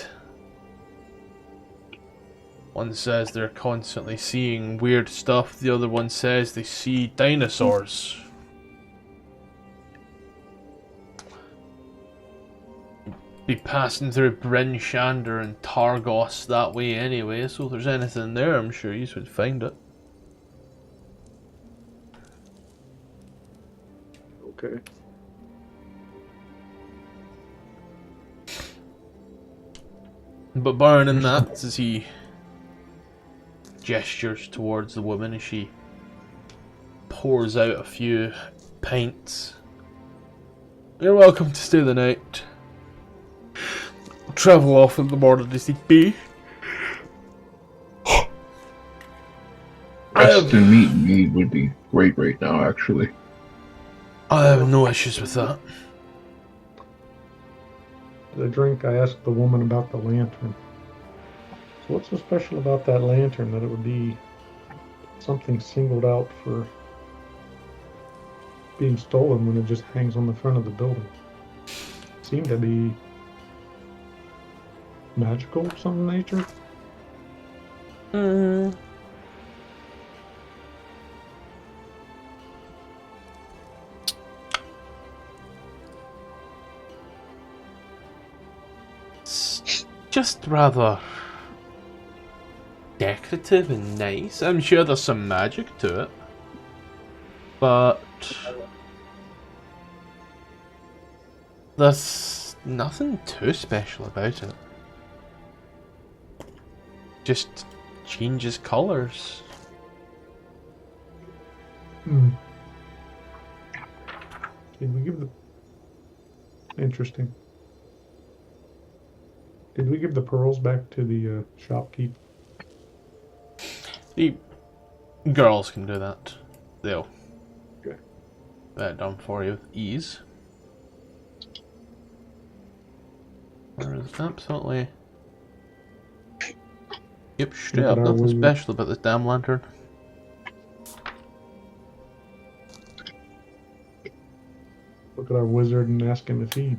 One says they're constantly seeing weird stuff, the other one says they see dinosaurs. Be passing through Bryn Shander and Targos that way anyway, so if there's anything there, I'm sure you would find it.
Okay.
But barring that, as he gestures towards the woman as she pours out a few pints. You're welcome to stay the night. Travel off in the morning as need be.
Rest and meat and mead would be great right now, actually.
I have no issues with that.
The drink, I asked the woman about the lantern. So what's so special about that lantern that it would be something singled out for being stolen when it just hangs on the front of the building? It seemed to be magical of some nature.
It's just rather decorative and nice. I'm sure there's some magic to it, but there's nothing too special about it. Just changes colours.
Did we give the... Interesting. Did we give the pearls back to the shopkeep?
The girls can do that. They'll
Okay.
get that done for you with ease. There is absolutely... Yep, straight
Look
up,
at our
nothing
wizard.
special about this damn lantern.
Look at our wizard and ask him if he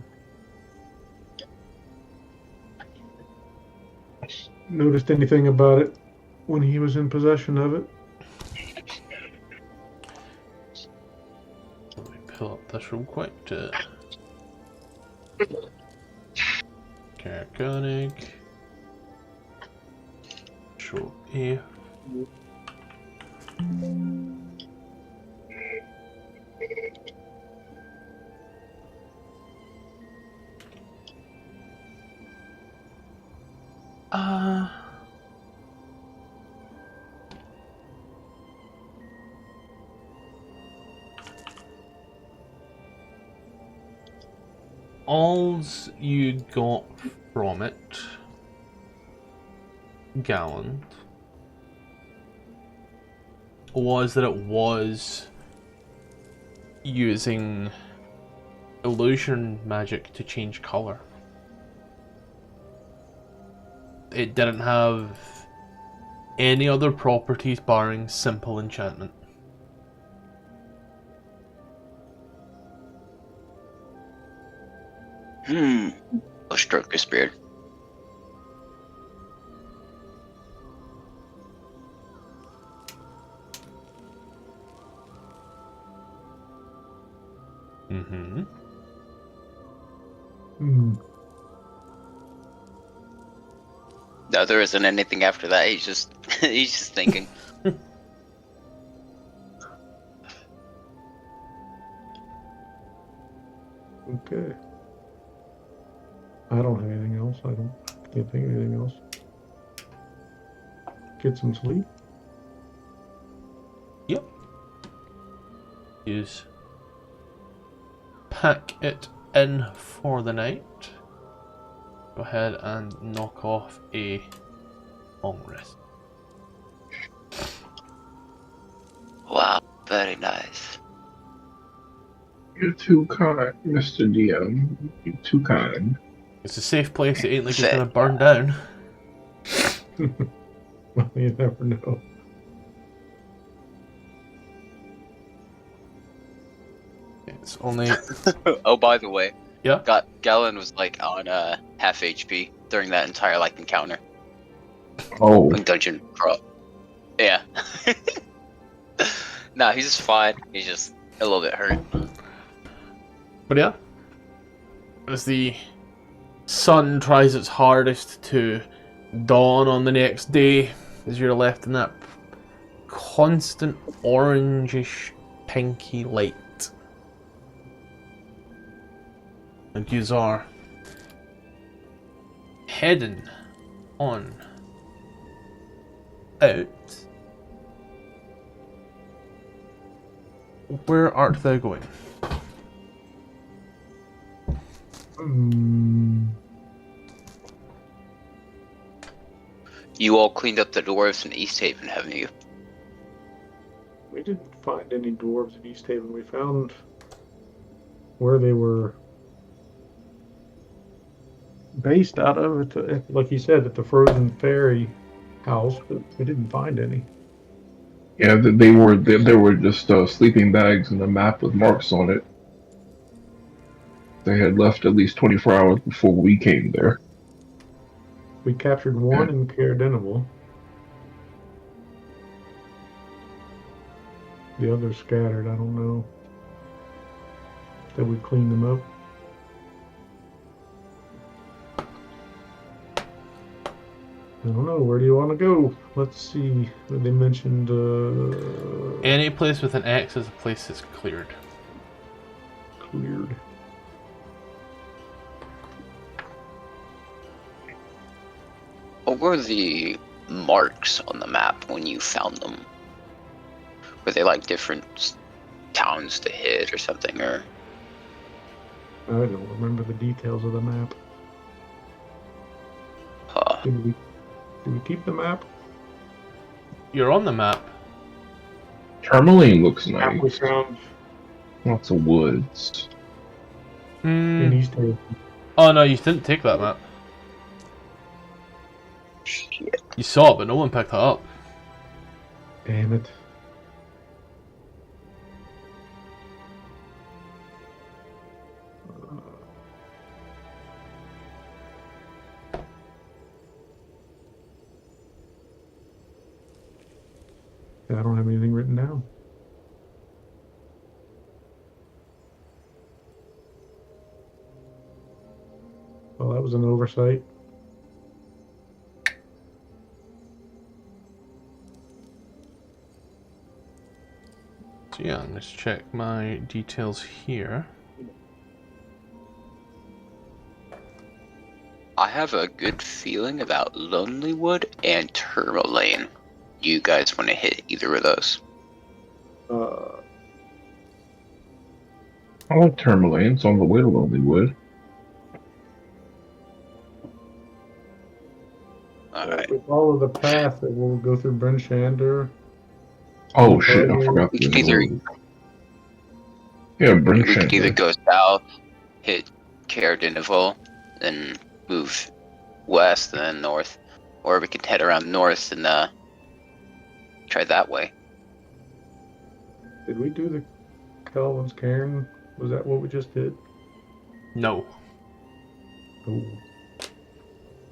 noticed anything about it when he was in possession of it.
Let me pull up this real quick to... Carconic. Show A. Alls you got from it, Gallant, was that it was using illusion magic to change colour. It didn't have any other properties barring simple enchantment.
I'll stroke his beard. No, there isn't anything after that. He's just thinking.
Okay. I don't have anything else. I can't think of anything else. Get some sleep.
Yep. Use. Pack it in for the night. Go ahead and knock off a long rest.
Wow, very nice.
You're too kind, Mr. DM. You're too kind.
It's a safe place. It ain't like it's
Fair.
gonna burn down.
Well, you never know.
It's only
Oh, by the way,
yeah.
Galen was like on half HP during that entire like encounter
Oh,
when dungeon crawl. Yeah. Nah, he's just fine. He's just a little bit hurt.
But yeah, as the sun tries its hardest to dawn on the next day, as you're left in that constant orangish, pinky light. And you are heading on out. Where art thou going?
You all cleaned up the dwarves in East Haven, haven't you?
We didn't find any dwarves in East Haven. We found where they were based out of, like you said, at the Frozen Fairy house, but we didn't find any.
yeah, they were just sleeping bags and a map with marks on it. They had left at least 24 hours before we came there.
We captured one in Caerdinival. The others scattered. I don't know. Did we clean them up? I don't know. Where do you want to go? Let's see. They mentioned
Any place with an X is a place that's cleared.
cleared.
What were the marks on the map when you found them? Were they like different towns to hit or something, or?
I don't remember the details of the map.
Huh.
Did we keep the map?
You're on the map.
Tourmaline looks
Map we
nice.
found
Lots of woods.
in East Haven.
Oh no, you didn't take that map.
Shit.
You saw it, but no one picked it up.
Damn it. I don't have anything written down. Well, that was an oversight.
So yeah, let's check my details here.
I have a good feeling about Lonelywood and Tourmaline. You guys want to hit either of those?
I like Tourmaline. It's on the way to Lonelywood.
Alright.
We follow the path that will go through Bryn Shander.
Oh shit! I forgot.
We could either
Yeah, Bryn
we could either
Shander.
go south, hit Caerdinival, then move west and then north, or we could head around north and try that way.
Did we do the Calvin's Cairn? Was that what we just did?
No.
Oh.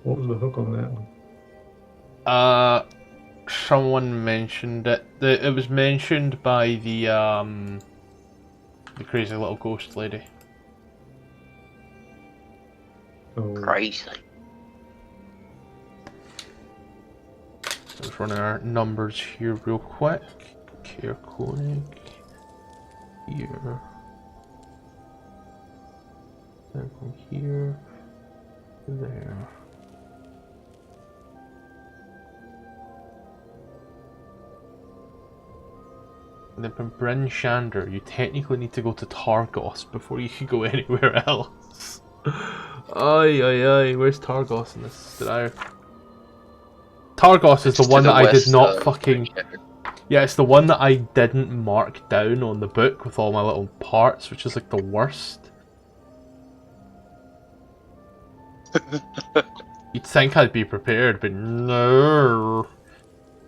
What was the hook on that one?
Someone mentioned it. It was mentioned by the crazy little ghost lady.
Oh,
Crazy.
Let's run our numbers here real quick. Caerconig. Here. Then from here to there. And then from Bryn Shander, you technically need to go to Targos before you can go anywhere else. Ay, where's Targos in this? Targos is the
Just
one
to
that I did
west
not
of
fucking.
Shander.
Yeah, it's the one that I didn't mark down on the book with all my little parts, which is like the worst. You'd think I'd be prepared, but no.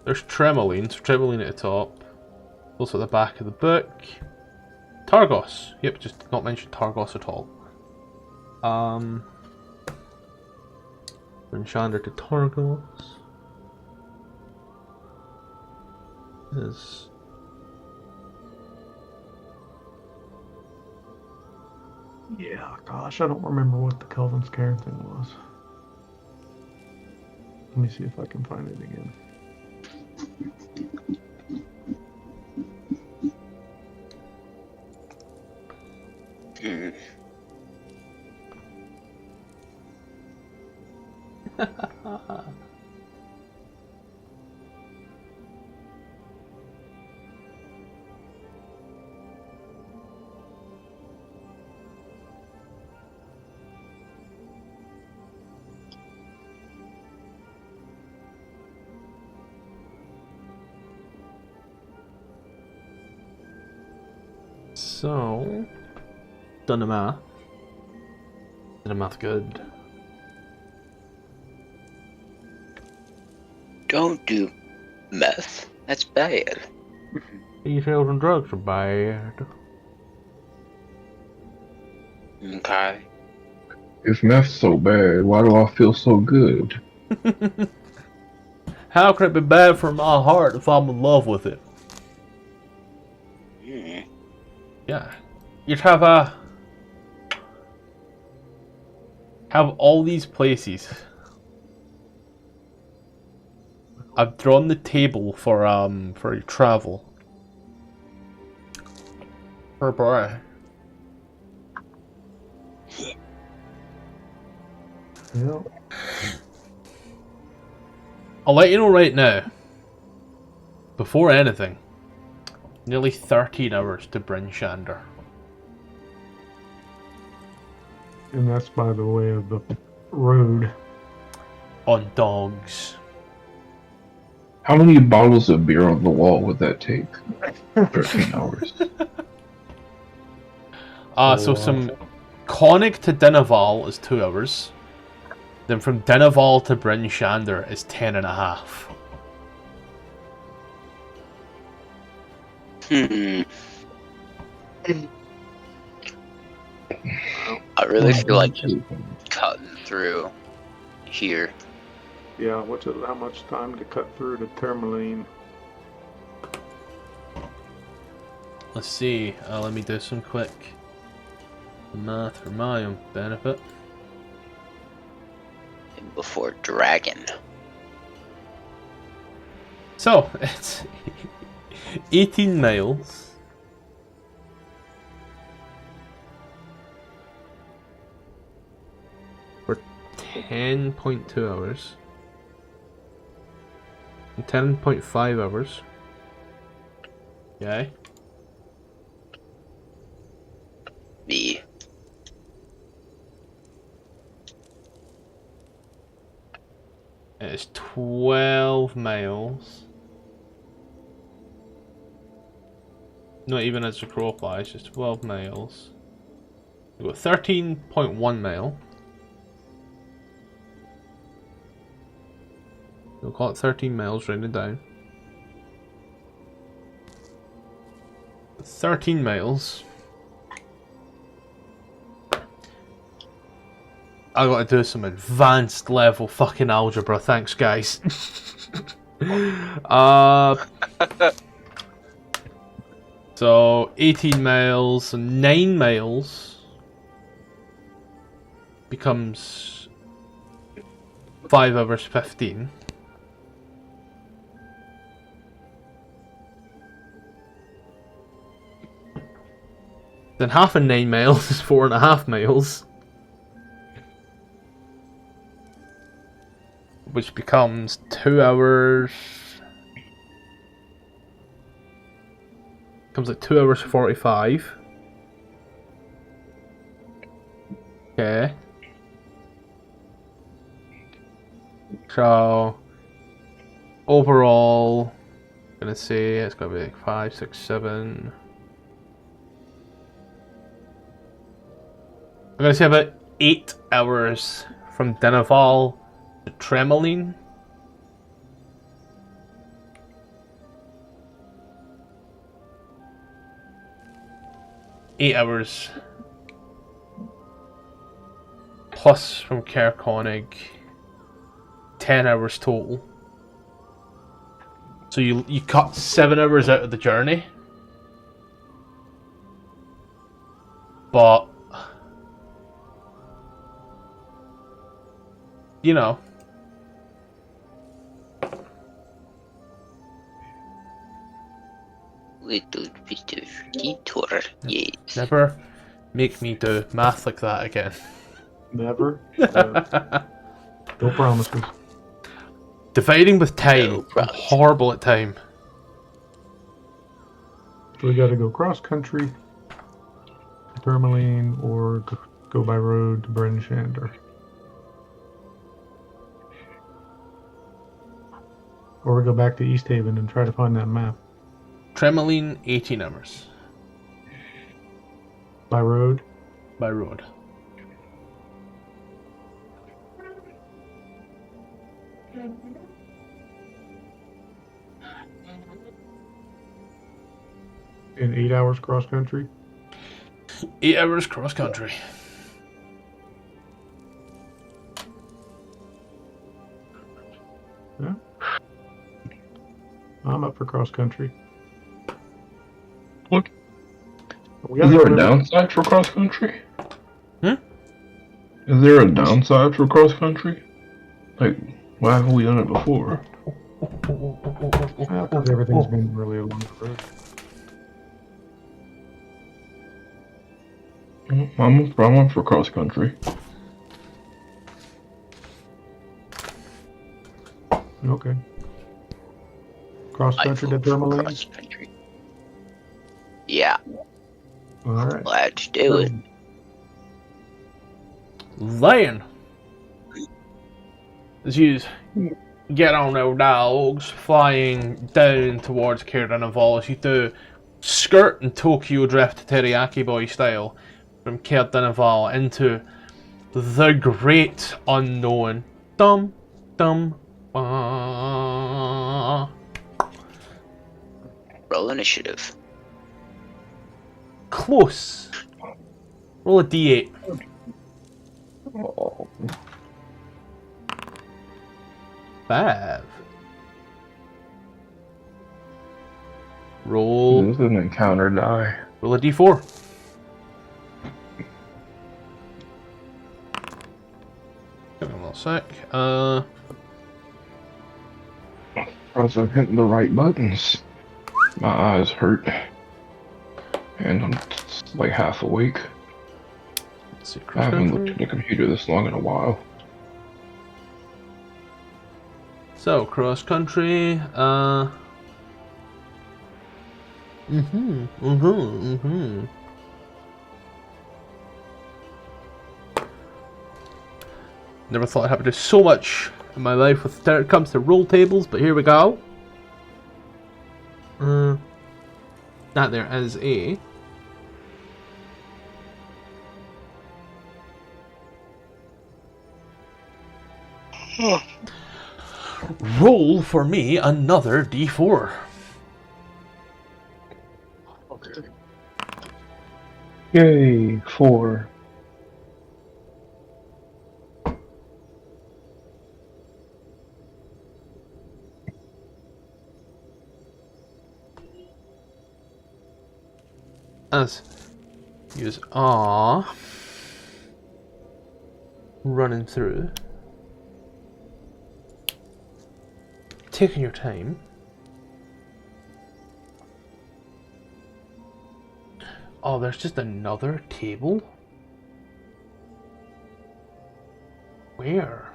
There's Tremoline, so Tremoline at the top. Also at the back of the book. Targos. Yep, just did not mention Targos at all. Enchanter to Targos. Is
Yeah, gosh, I don't remember what the Kelvin's Cairn thing was. Let me see if I can find it again.
So, done the math. Did the math good.
Don't do meth. That's bad.
Details and drugs are bad.
Okay.
If meth's so bad, why do I feel so good?
How could it be bad for my heart if I'm in love with it? Yeah. You'd have all these places. I've drawn the table for your travel. Oh boy.
Yeah.
I'll let you know right now. Before anything, nearly 13 hours to Bryn Shander.
And that's by the way of the road.
On dogs.
How many bottles of beer on the wall would that take? 13 hours.
So some Conic to Dinaval is 2 hours. Then from Dinaval to Bryn Shander is 10 and a half.
I really feel like just cutting through here.
Yeah, how much time to cut through to Tourmaline?
Let's see. Let me do some quick math for my own benefit.
Before Dragon.
So, it's 18 miles. For 10.2 hours. And 10.5 hours. Okay.
Me.
It's 12 miles. Not even as a crow flies, just 12 miles. We've got 13.1 mile. We'll call it 13 miles, rounded down. 13 miles. I gotta do some advanced level fucking algebra, thanks guys. So 18 miles, so 9 miles becomes 5 hours 15. Then half of 9 miles is 4.5 miles. Which becomes 2 hours. Comes like 2 hours 45. Okay. So overall gonna say it's gonna be like 5, 6, 7. I'm gonna say about 8 hours from Dinaval to Tremoline. Eight hours. Plus from Kerkonig. 10 hours total. So you cut 7 hours out of the journey. But you know.
Little bit of detour, yes.
Never make me do math like that again.
Never. No promises.
Dividing with time.
No
I'm
promise.
horrible at time.
So we got to go cross country to Tourmaline or go by road to Bryn Shander. Or we go back to East Haven and try to find that map.
Tremoline, 18 hours.
By road?
By road.
In 8 hours cross country?
8 hours cross country.
Yeah. I'm up for cross country.
Look,
We
is
gotta
there a
remember-
downside for cross country?
Hmm?
Is there a downside for cross country? Like, why haven't we done it before?
Because everything's been really along the road.
I'm up for cross country.
Okay. Cross
I
country to
vote for
Tourmaline?
cross country. Yeah,
Alright.
let's do it.
Lion. As you get on our dogs, flying down towards Cairn-Naval, as you do skirt and Tokyo Drift Teriyaki Boy style from Cairn-Naval into the great unknown. Dum dum.
Roll initiative.
Close. Roll a d8.
Oh.
5. Roll.
This is an encounter die.
Roll a d4. Give me a little sec.
Because I'm hitting the right buttons. My eyes hurt. And I'm like half awake.
Let's see.
I haven't looked at the computer this long in a while.
So, cross country. Never thought I'd have to do so much in my life when it comes to roll tables, but here we go. That there is a roll for me another d4.
Okay. Yay, 4.
As use ah running through, taking your time. Oh, there's just another table? Where?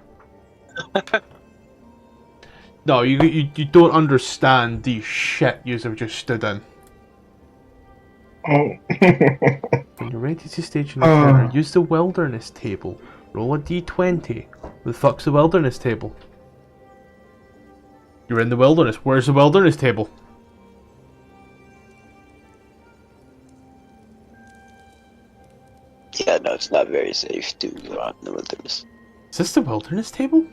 No, you don't understand the shit yous have just stood in.
Oh.
When you're ready to stage an encounter, use the wilderness table. Roll a d20. The fuck's the wilderness table? You're in the wilderness. Where's the wilderness table?
no, it's not very safe to go out in the wilderness.
Is this the wilderness table?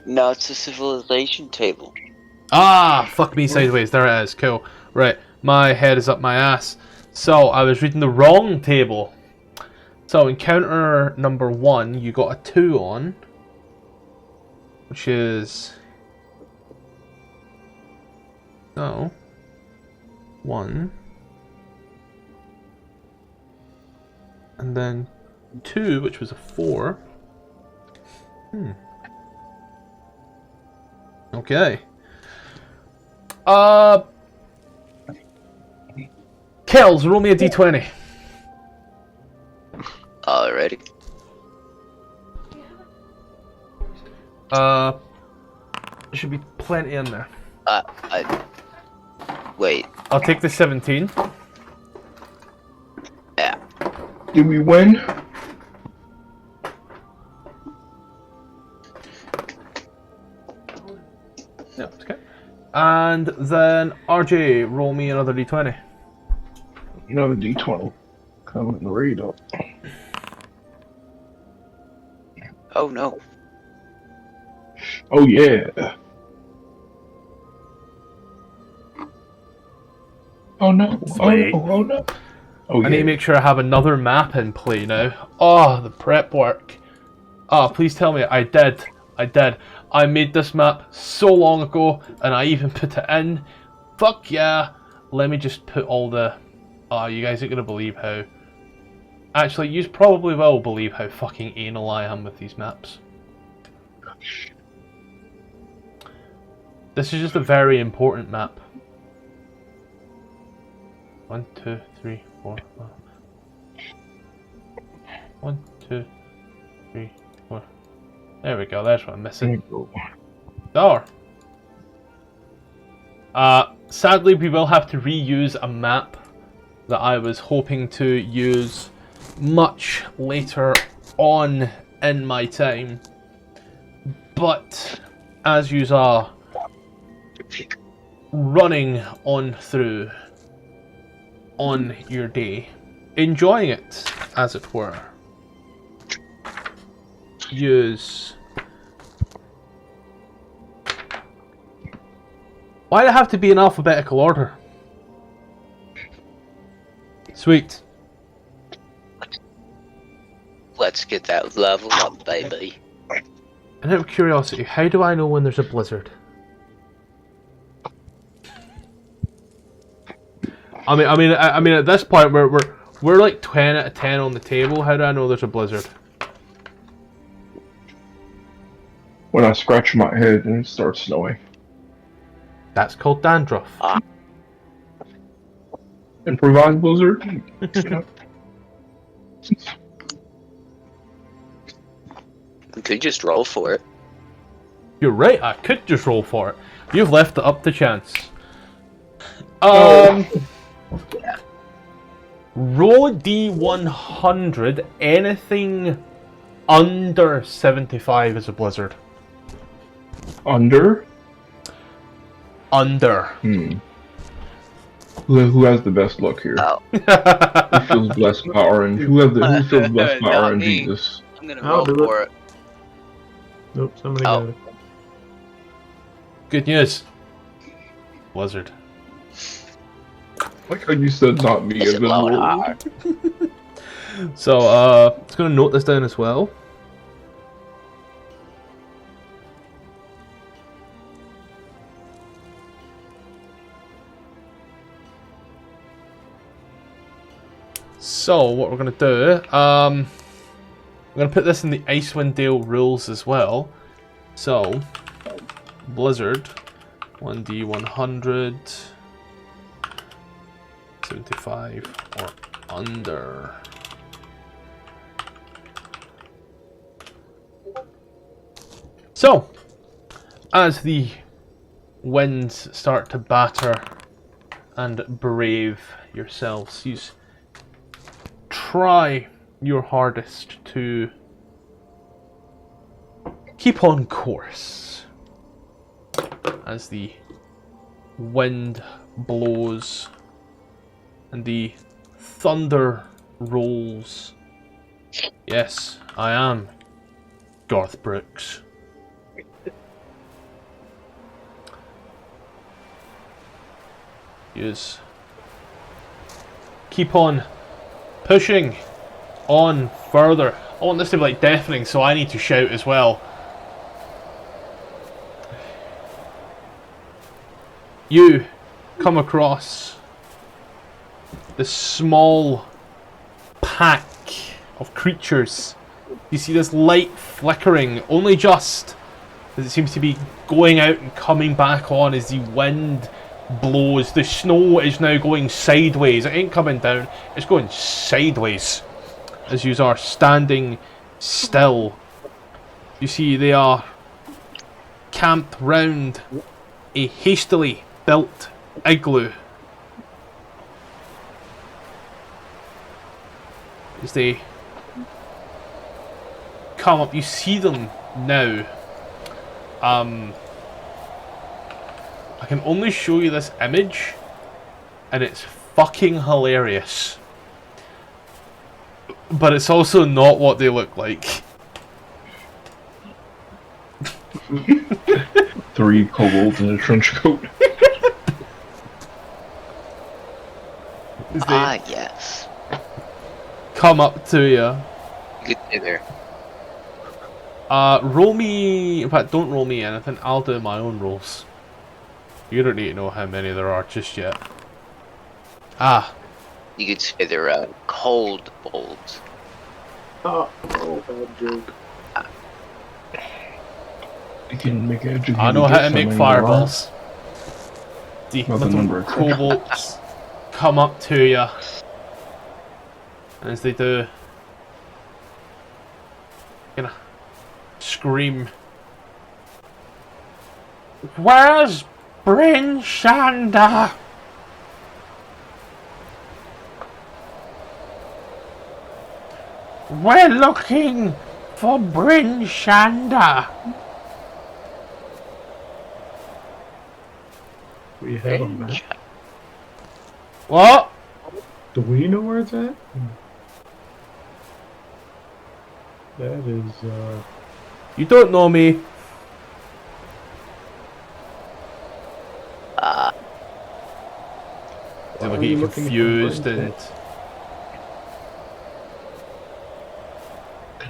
No, it's a civilization table.
Ah, fuck me sideways. There it is. Cool. Right, my head is up my ass. So, I was reading the wrong table. So, encounter number 1, you got a 2 on. Which is... So... 1. And then 2, which was a 4. Okay. Kells, roll me a d20.
Alrighty.
There should be plenty in there.
Wait.
I'll take the 17.
Yeah.
Did we win?
Yeah, it's okay. And then RJ, roll me another d20.
Another D20. Coming right up.
Oh no.
Oh yeah. Oh no.
Sweet.
Oh no. Oh yeah.
I need to make sure I have another map in play now. Oh, the prep work. Oh, please tell me I did. I made this map so long ago, and I even put it in. Fuck yeah. Let me just put all the... Oh, you guys aren't going to believe how... Actually, you probably will believe how fucking anal I am with these maps. This is just a very important map. 1, 2, 3, 4, 5. 1, 2, 3, 4. There we go, that's what I'm missing. Door. Sadly, we will have to reuse a map that I was hoping to use much later on in my time. But, as you are running on through on your day, enjoying it, as it were, use... Why'd it have to be in alphabetical order? Sweet.
Let's get that level up, baby.
And out of curiosity, how do I know when there's a blizzard? I mean, at this point, we're like 10 out of 10 on the table. How do I know there's a blizzard?
When I scratch my head and it starts snowing.
That's called dandruff.
Improvised blizzard?
You could just roll for it.
You're right, I could just roll for it. You've left it up to chance. Roll a D100, anything under 75 is a blizzard.
Under?
Under.
Who has the best luck here?
Oh.
Who feels blessed by orange? Who feels blessed by
Not
orange?
me.
Jesus.
I'm gonna
I'll
roll
do
for it.
Nope, somebody
Oh.
got it.
Good news. Blizzard.
Like how you said not me.
Is
and
it
then
low and
roll.
hard?
So, it's gonna note this down as well. So, what we're gonna do, I'm gonna put this in the Icewind Dale rules as well. So, Blizzard, 1D100, 75 or under. So, as the winds start to batter and brave yourselves, you try your hardest to keep on course as the wind blows And the thunder rolls. Yes, I am Garth Brooks. Yes. Keep on pushing on further. I want this to be like deafening, so I need to shout as well. You come across this small pack of creatures. You see this light flickering, only just as it seems to be going out and coming back on as the wind blows. The snow is now going sideways. It ain't coming down, it's going sideways as you are standing still. You see they are camped round a hastily built igloo. As they come up, you see them now. I can only show you this image, and it's fucking hilarious. But it's also not what they look like.
3 kobolds in a trench coat.
Ah, yes.
Come up to you.
You could stay there.
Roll me. In fact, don't roll me anything. I'll do my own rolls. You don't need to know how many there are just yet. Ah.
You could say they're cold bolts.
Oh, bad joke.
You can make educated
I know how to
guess
make
many
fireballs. The
Not the
little
number.
kobolds come up to you. And as they do, gonna scream. Where's Bryn Shander? We're looking for Bryn Shander.
We have a map.
What?
Do we know where it's at? That is,
You don't know me. They look at you confused and...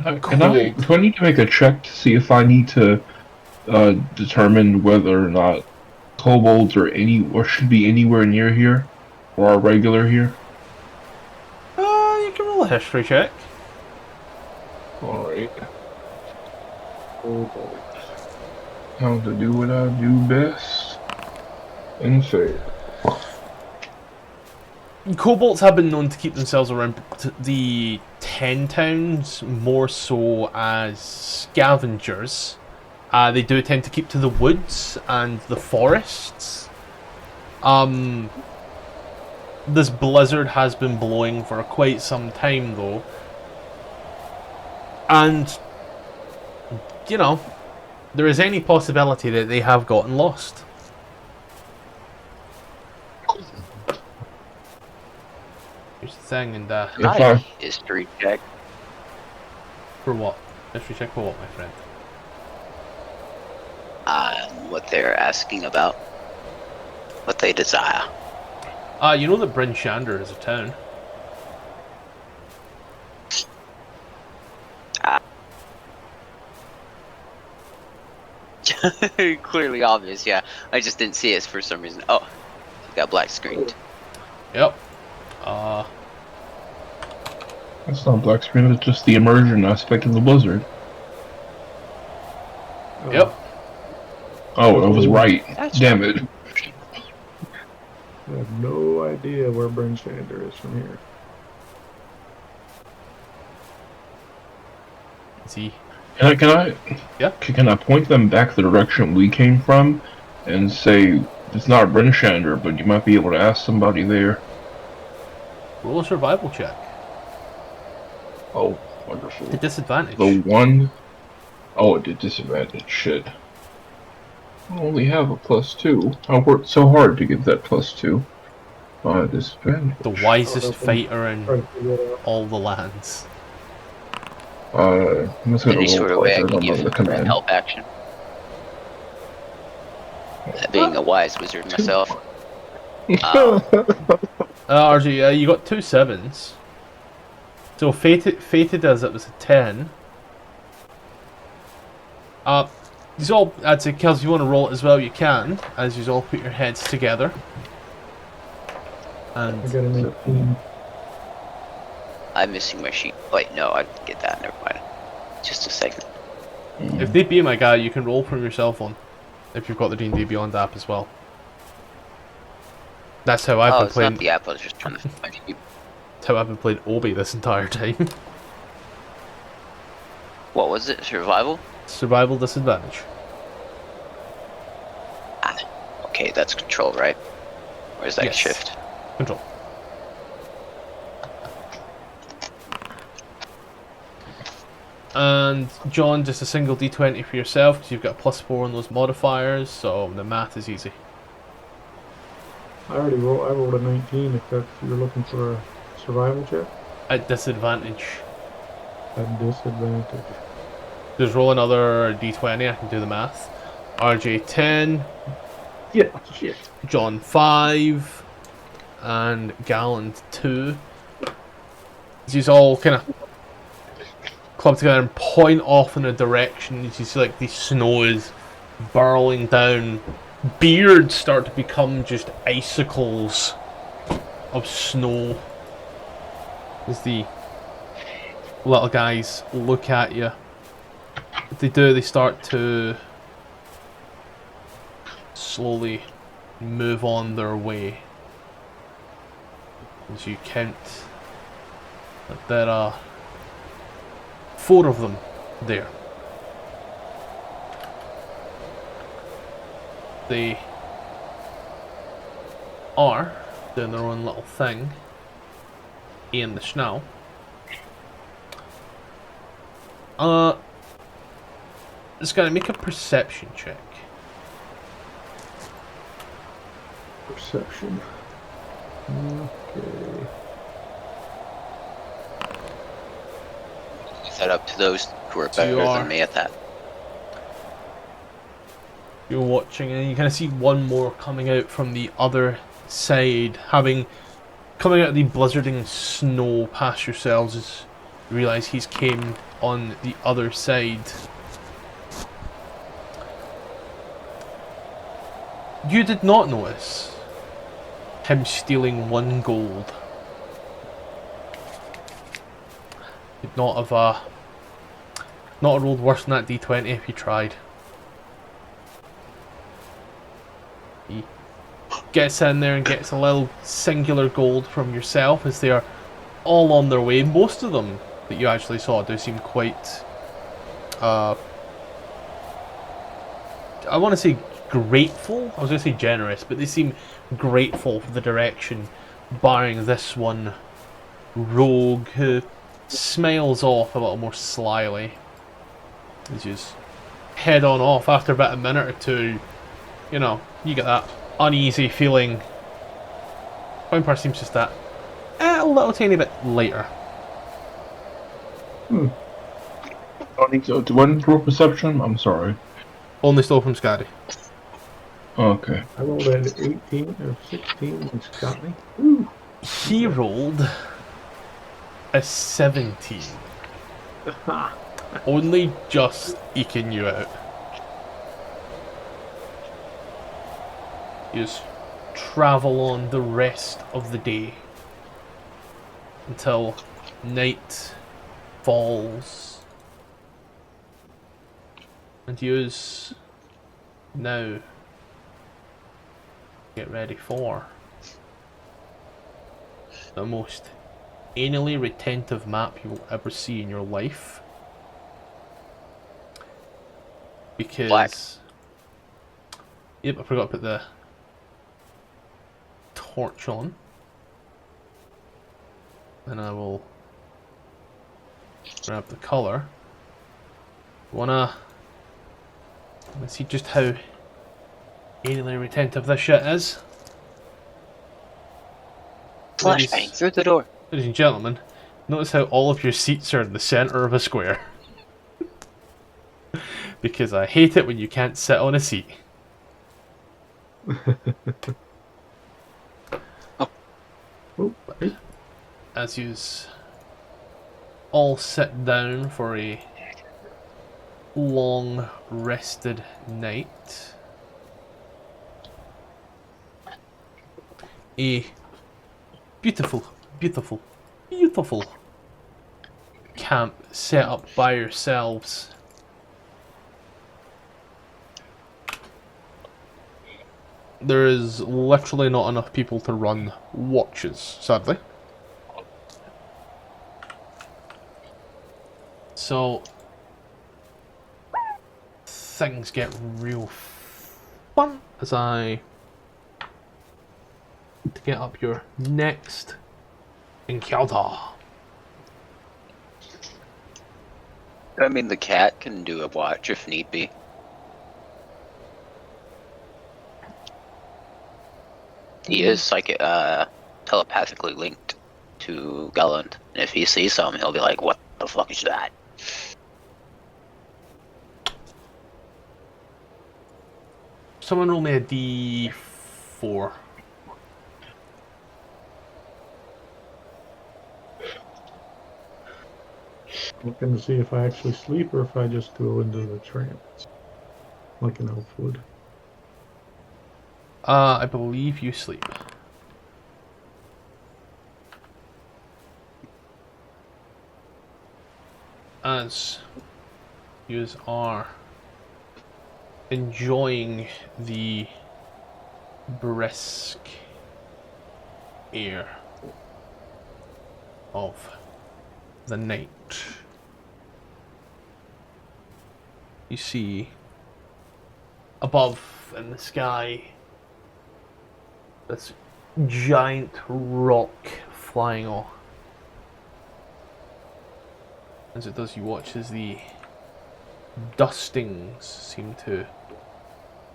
Do I need to make a check to see if I need to determine whether or not kobolds or should be anywhere near here, or are regular here?
You can roll a history check.
Alright. How to do what I do best and fair.
Kobolds have been known to keep themselves around the 10 towns more so as scavengers. They do tend to keep to the woods and the forests. This blizzard has been blowing for quite some time though. And, you know, there is any possibility that they have gotten lost. Here's the thing, and
History check.
for what? History check for what, my friend?
What they're asking about. What they desire.
You know that Bryn Shander is a town.
Clearly obvious, yeah. I just didn't see it for some reason. Oh, it got black screened.
Yep.
That's not black screen, it's just the immersion aspect of the blizzard.
Yep.
Oh, I was right.
That's
Damn it.
I have no idea where Bryn Shander is from here.
See.
Can I?
Yeah.
Can I point them back the direction we came from, and say it's not Bryn Shander, but you might be able to ask somebody there.
Roll a survival check.
Oh, wonderful.
The disadvantage.
The one... Oh, it did disadvantage. Shit. I only have a +2. I worked so hard to get that +2. Disadvantage.
The wisest
Oh, no,
fighter in
Try to figure it out.
all the lands.
I'm just gonna
Any
roll
sort of
twice.
way I
I
can
don't know
give
the
him a
command.
help action. Being a wise wizard myself.
RG, you got 2 7s. So fated as it was a 10. These all, I'd say, Kels, if you want to roll it as well, you can, as you all put your heads together.
I
And
got an 18.
I'm missing my sheet. Wait, no, I didn't get that. Never mind. Just a second.
if they be my guy, you can roll from your cell phone, if you've got the D&D Beyond app as well. That's how I've been
It's
playing.
not the app. I was just trying to find my sheet.
That's how I've been playing Obi this entire time.
What was it? Survival?
Survival disadvantage.
Okay, that's control, right? Or is that
Yes.
shift?
Control. And John, just a single d20 for yourself because you've got a +4 on those modifiers, so the math is easy.
I rolled a 19 if you're looking for a survival check.
At disadvantage.
At disadvantage.
Just roll another d20, I can do the math. RJ 10,
Yeah, shit.
John 5, and Gallant 2. These all kind of club together and point off in a direction. You see like the snow is burrowing down. Beards start to become just icicles of snow as the little guys look at you. What they do, they start to slowly move on their way. As you count that there are 4 of them there. They are doing their own little thing in the snow. Just gotta make a perception check.
Perception. Okay.
Leave that up to those who are better than me at that.
You're watching and you kind of see one more coming out from the other side, coming out of the blizzarding snow past yourselves as you realise he's came on the other side. You did not notice him stealing 1 gold. You'd not have rolled worse than that d20 if you tried. He gets in there and gets a little singular gold from yourself as they are all on their way. Most of them that you actually saw do seem quite, I want to say grateful. I was going to say generous, but they seem grateful for the direction, barring this one rogue who smiles off a little more slyly. As you just head on off after about a minute or two. You know, you get that uneasy feeling. Vampire seems just that a little tiny bit lighter.
I think so. Do I need to roll perception? I'm sorry.
Only stole from Scotty.
Okay.
I rolled at 18 or 16, which got me. Ooh.
He rolled a 17. Only just eking you out. You just travel on the rest of the day until night falls. And yous now get ready for the most anally retentive map you will ever see in your life. Because
Black.
Yep, I forgot to put the torch on. And I will grab the colour. Let's see just how anally retentive this shit is.
Flashbang through the door.
Ladies and gentlemen, notice how all of your seats are in the centre of a square. Because I hate it when you can't sit on a seat.
Oh, hey.
As you all sit down for a long rested night, a beautiful, beautiful, beautiful camp set up by yourselves. There is literally not enough people to run watches, sadly. So things get real fun as I get up your next encounter.
I mean, the cat can do a watch if need be. He is telepathically linked to Gulland, and if he sees something, he'll be like, "What the fuck is that?"
Someone roll me a D4.
Looking to see if I actually sleep or if I just go into the trance, like an elf would.
I believe you sleep. As you are enjoying the brisk air of the night, you see above in the sky this giant rock flying off. As it does, you watch as the dustings seem to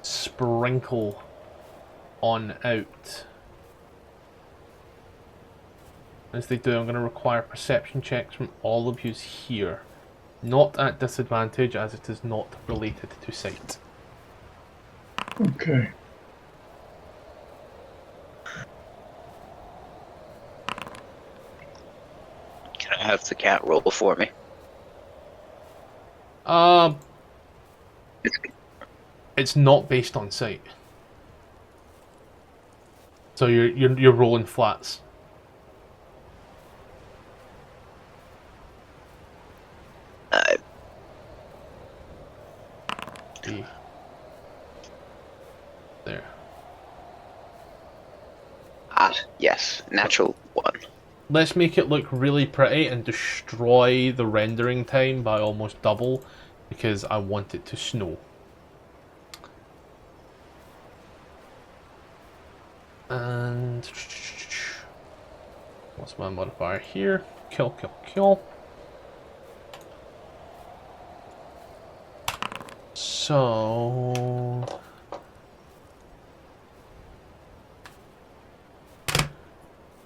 sprinkle on out. As they do, I'm going to require perception checks from all of you here. Not at disadvantage, as it is not related to sight.
Okay.
Can I have the cat roll for me?
It's not based on sight. So you're rolling flats. There.
Yes, natural one.
Let's make it look really pretty and destroy the rendering time by almost double, because I want it to snow. And what's my modifier here? Kill, kill, kill. So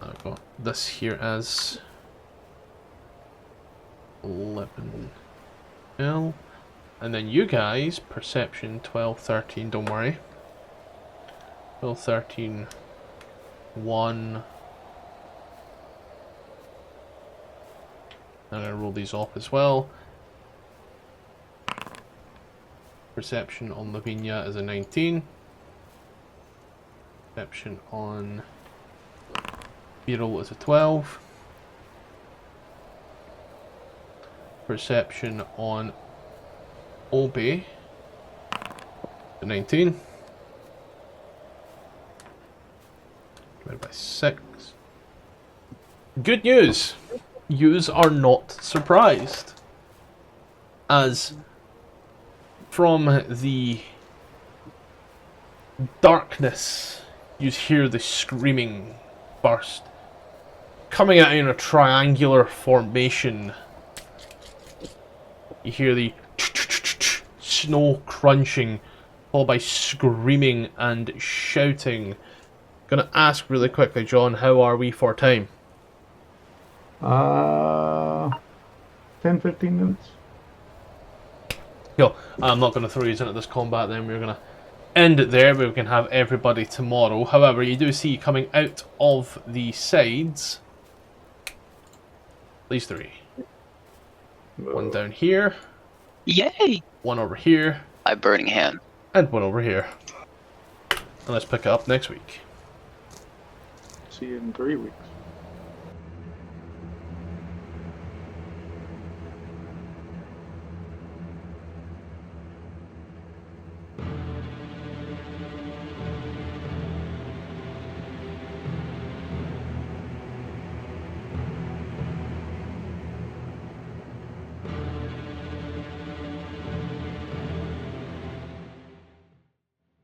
I've got this here as 11 L, and then you guys, perception 12, 13, don't worry. 12, 13, 1. I'm gonna roll these off as well. Perception on Lavinia is a 19. Perception on Beetle is a 12. Perception on Obi, a 19. Divided by 6. Good news! Yous are not surprised, as from the darkness you hear the screaming burst, coming out in a triangular formation. You hear the snow crunching, followed by screaming and shouting Gonna ask really quickly, John, how are we for time?
10-15 minutes.
Yo, I'm not going to throw you into this combat then, we're going to end it there, we can have everybody tomorrow. However, you do see coming out of the sides, these three. One down here,
Yay!
one over here,
My burning hand.
and one over here. And let's pick it up next week.
See you in 3 weeks.